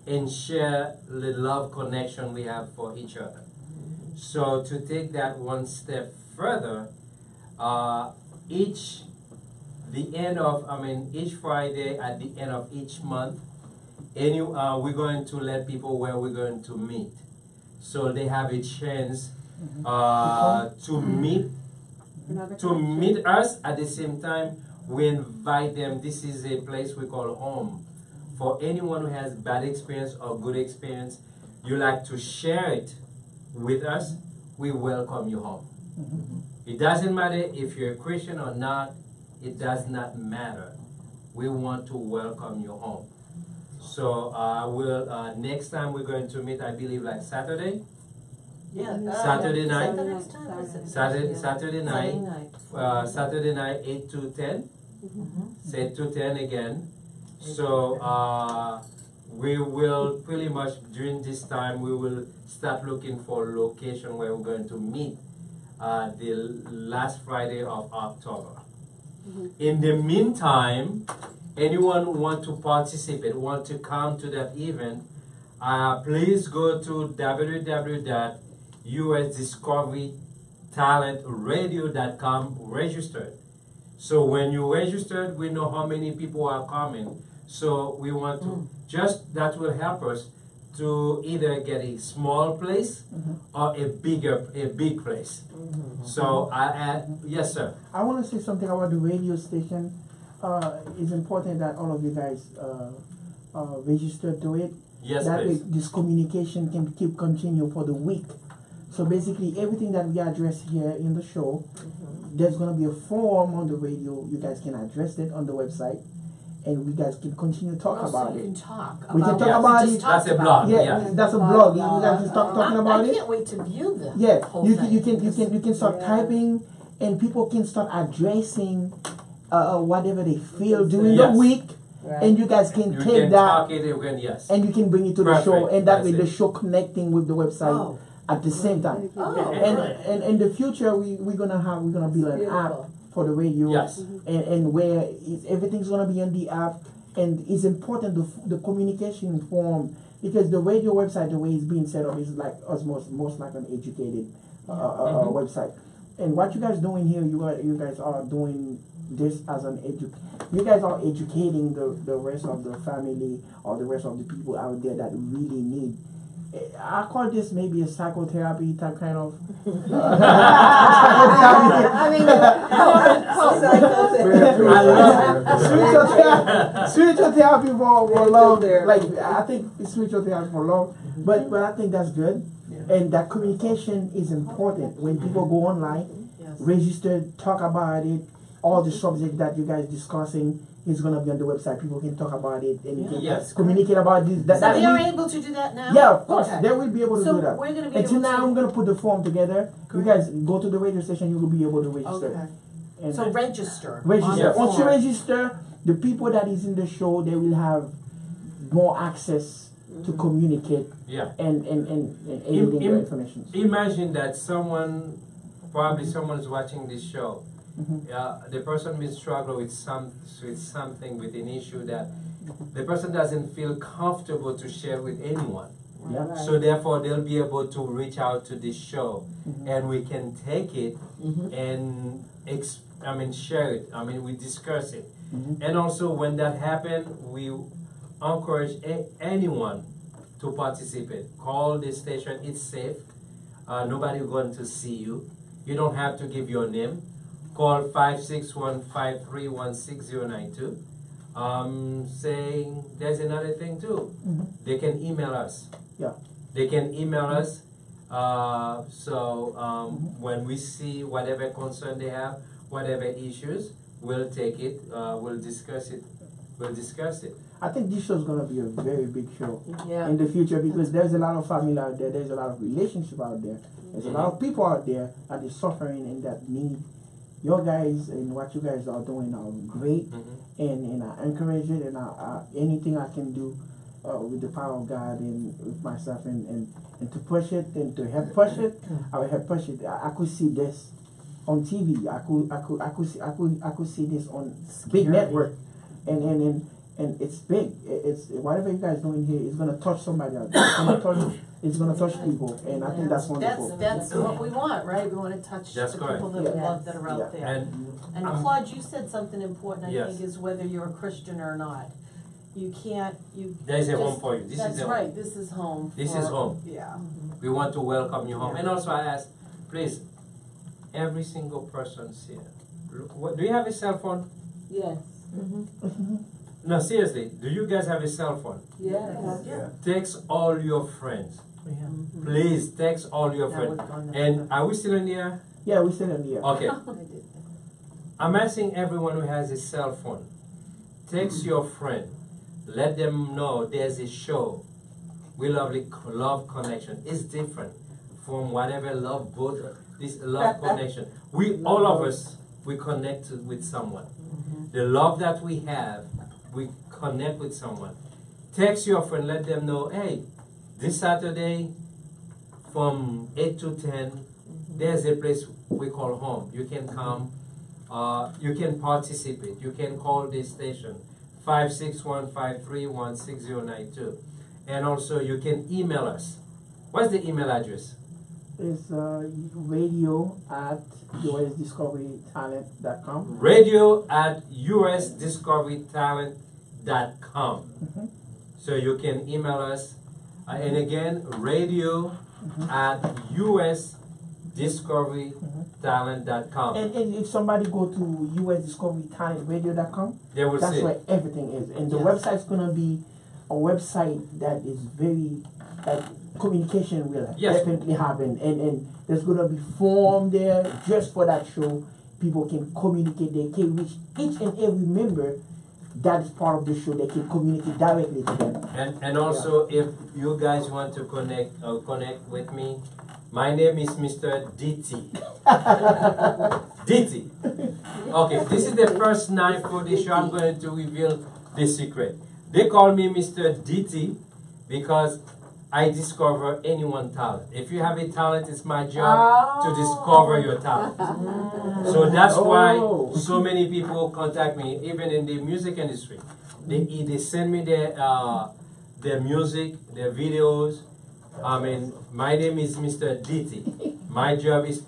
and share the love connection we have for each other. So to take that one step further, each Friday at the end of each month, we're going to let people where we're going to meet, so they have a chance to meet Another to question. meet us. At the same time, we invite them. This is a place we call home. For anyone who has bad experience or good experience, you like to share it with us, we welcome you home. It doesn't matter if you're a Christian or not, it does not matter. We want to welcome you home. So next time we're going to meet, I believe like Saturday. Yeah. Saturday night. The next time is it? Saturday night. Saturday night 8 to 10. Say 8 to 10 again. So we will pretty much during this time we will start looking for location where we're going to meet the last Friday of October. In the meantime, anyone who want to participate, want to come to that event, please go to www.usdiscoverytalentradio.com, registered. So when you registered, we know how many people are coming. So we want to, that will help us to either get a small place or a big place. So yes sir. I want to say something about the radio station. It's important that all of you guys register to it. Yes, that way please. this communication can continue for the week. So basically everything that we address here in the show, there's going to be a form on the radio. You guys can address it on the website, and we guys can continue to talk about You it. can talk We can about talk what about we just it. talked That's a about. blog. Yeah, that's a blog. You guys can start talking about I it. can't wait to view the Yeah, whole you thing. can start typing, and people can start addressing whatever they feel during the Yes. week, and you guys can You take can that talk it again, yes. and you can bring it to the show, Perfect. and that way That's the it. show connecting with the website Oh. at the same time. Oh, And right. in the future we're gonna build an app for the radio, Yes. and where everything's gonna be on the app, and it's important the communication form, because the radio website, the way it's being set up, is like most like an educated website. And what you guys doing here, you guys are doing this as an you guys are educating the rest of the family or the rest of the people out there that really need. I call this maybe a psychotherapy type kind of. Spiritual therapy for love. Like I think it's spiritual therapy for love, but I think that's good, and that communication is important. When people go online, register, talk about it, all the subjects that you guys discussing, It's gonna be on the website. People can talk about it and can Yes. communicate about this. So they are we- able to do that now? Yeah, of course. Okay. They will be able to So do that. we're gonna be Until able now, to- I'm gonna put the form together. Great. You guys go to the radio station. You will be able to register. Okay. And So register. register. on the Once you form. register, the people that is in the show, they will have more access to communicate Yeah. and aid in their information. Imagine that probably someone's watching this show. The person will struggle with something, with an issue that the person doesn't feel comfortable to share with anyone. Yeah. So therefore, they'll be able to reach out to this show, and we can take it and share it. We discuss it, and also when that happens, we encourage anyone to participate. Call the station; it's safe. Nobody going to see you. You don't have to give your name. Call 561-531-6092. Saying there's another thing too. They can email us. Yeah. They can email us. When we see whatever concern they have, whatever issues, we'll take it. We'll discuss it. I think this show is gonna be a very big show Yeah. in the future because there's a lot of family out there. There's a lot of relationship out there. There's a lot of people out there that is suffering and that need your guys and what you guys are doing are great, and I encourage it, and anything I can do with the power of God and with myself and to push it and to help push it, I will help push it. I could see this on TV. I could see this on big network, and it's big. It's whatever you guys doing here is gonna touch somebody out there. It's gonna touch people, and I think that's wonderful. That's what we want, right? We want to touch That's the correct. people that we love that are out there. And Claude, you said something important, I Yes. think, is whether you're a Christian or not. You can't, there is a home just- for you. This that's is a right, home. this is home. This for- is home. Yeah. We want to welcome you home. And also I ask, please, every single person here. Do you have a cell phone? Yes. No, seriously. Do you guys have a cell phone? Yes. Yeah. Text all your friends. Yeah. Please text all your That friends. would go on the- And are we still in the air? Yeah, we still in the air. Okay. I did. I'm asking everyone who has a cell phone, text your friend, let them know there's a show. We love connection. It's different from whatever love both. This love connection. All of us, we connect with someone. The love that we have, we connect with someone. Text your friend, let them know, hey, this Saturday from 8 to 10, there's a place we call home. You can come. You can participate. You can call this station, 561-531-6092. And also you can email us. What's the email address? It's radio@usdiscoverytalent.com. radio@usdiscoverytalent.com. So you can email us. And again, radio@usdiscoverytalent.com. And if somebody go to usdiscoverytalentradio.com, They will that's see. where everything is. And the Yes. website's gonna be a website that is very communication will Yes. definitely happen. And there's gonna be form there just for that show. People can communicate, they can reach each and every member that is part of the show, they can communicate directly to them. And also, if you guys want to connect with me, my name is Mr. DT. DT. Okay, this is the first night for the show. I'm going to reveal the secret. They call me Mr. DT because I discover anyone's talent. If you have a talent, it's my job to discover your talent. So that's why so many people contact me, even in the music industry. They send me their music, their videos. My name is Mr. DT. My job is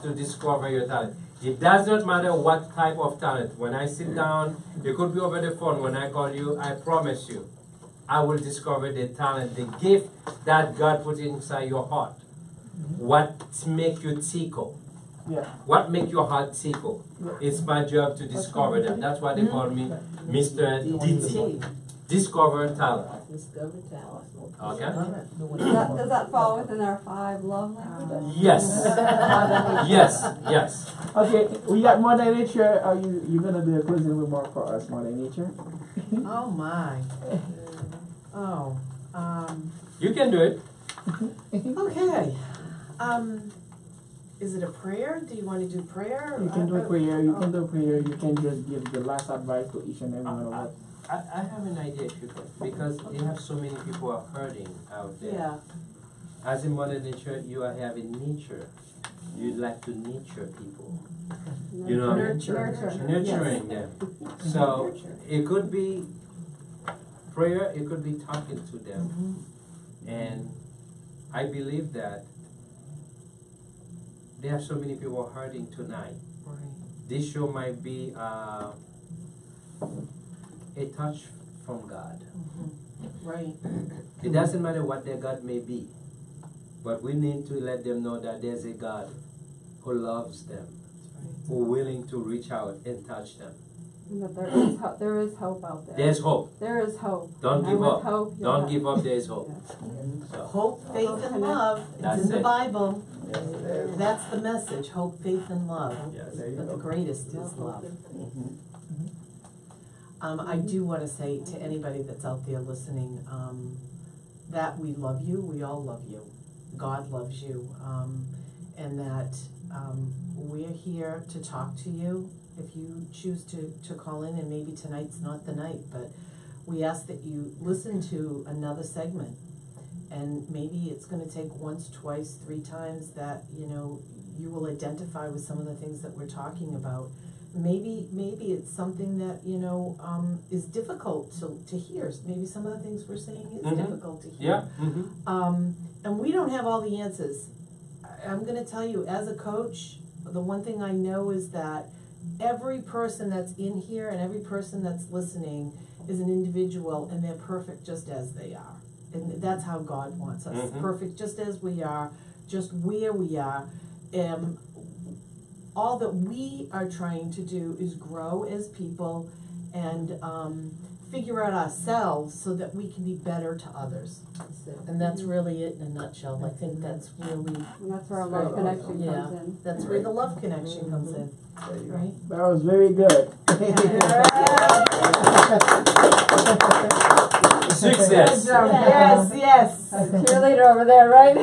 to discover your talent. It does not matter what type of talent. When I sit down, it could be over the phone. When I call you, I promise you, I will discover the talent, the gift that God put inside your heart. What make you tickle? Yeah. What make your heart tickle? It's my job to discover them. That's why they call me Mr. DT. Discover talent. Discover talent. Okay? Does that fall within our 5 love languages? Yes. Yes. Yes. Okay, we got Mother Nature. Are you gonna do a closing remark for us, Mother Nature? Oh my. Oh, You can do it. okay. Is it a prayer? Do you wanna do prayer? You can do a prayer. You can do a prayer. You can just give the last advice to each and every one of us. I have an idea, because you have so many people are hurting out there. Yeah, As in Mother Nature, you are having nature. You'd like to nurture people. You know what I mean? Nurturing them. So it could be prayer, it could be talking to them. And I believe that there are so many people hurting tonight. right. This show might be a touch from God. Right. It doesn't matter what their God may be, but we need to let them know that there's a God who loves them, who willing to reach out and touch them. And that there is hope out there. There's hope. There is hope. Don't And give with up. hope, you'll Don't have- give up. There's hope. So, Hope, faith, and love. That's It's in the it. Bible. That's the message. Hope, faith, and love. yes. But the greatest is love. I do want to say to anybody that's out there listening, that we love you. We all love you. God loves you. And that we're here to talk to you. If you choose to call in, and maybe tonight's not the night, but we ask that you listen to another segment. And maybe it's going to take once, twice, 3 times that, you will identify with some of the things that we're talking about. Maybe it's something that, is difficult to hear. Maybe some of the things we're saying is difficult to hear. Yeah. And we don't have all the answers. I'm going to tell you, as a coach, the one thing I know is that every person that's in here and every person that's listening is an individual, and they're perfect just as they are. And that's how God wants us, perfect just as we are, just where we are. All that we are trying to do is grow as people and figure out ourselves so that we can be better to others. And that's really it in a nutshell. I think that's where we, And that's where our love connection yeah, comes in. that's where the love connection comes in, right? That was very good. Success. Yes, yes. Cheerleader over there, right?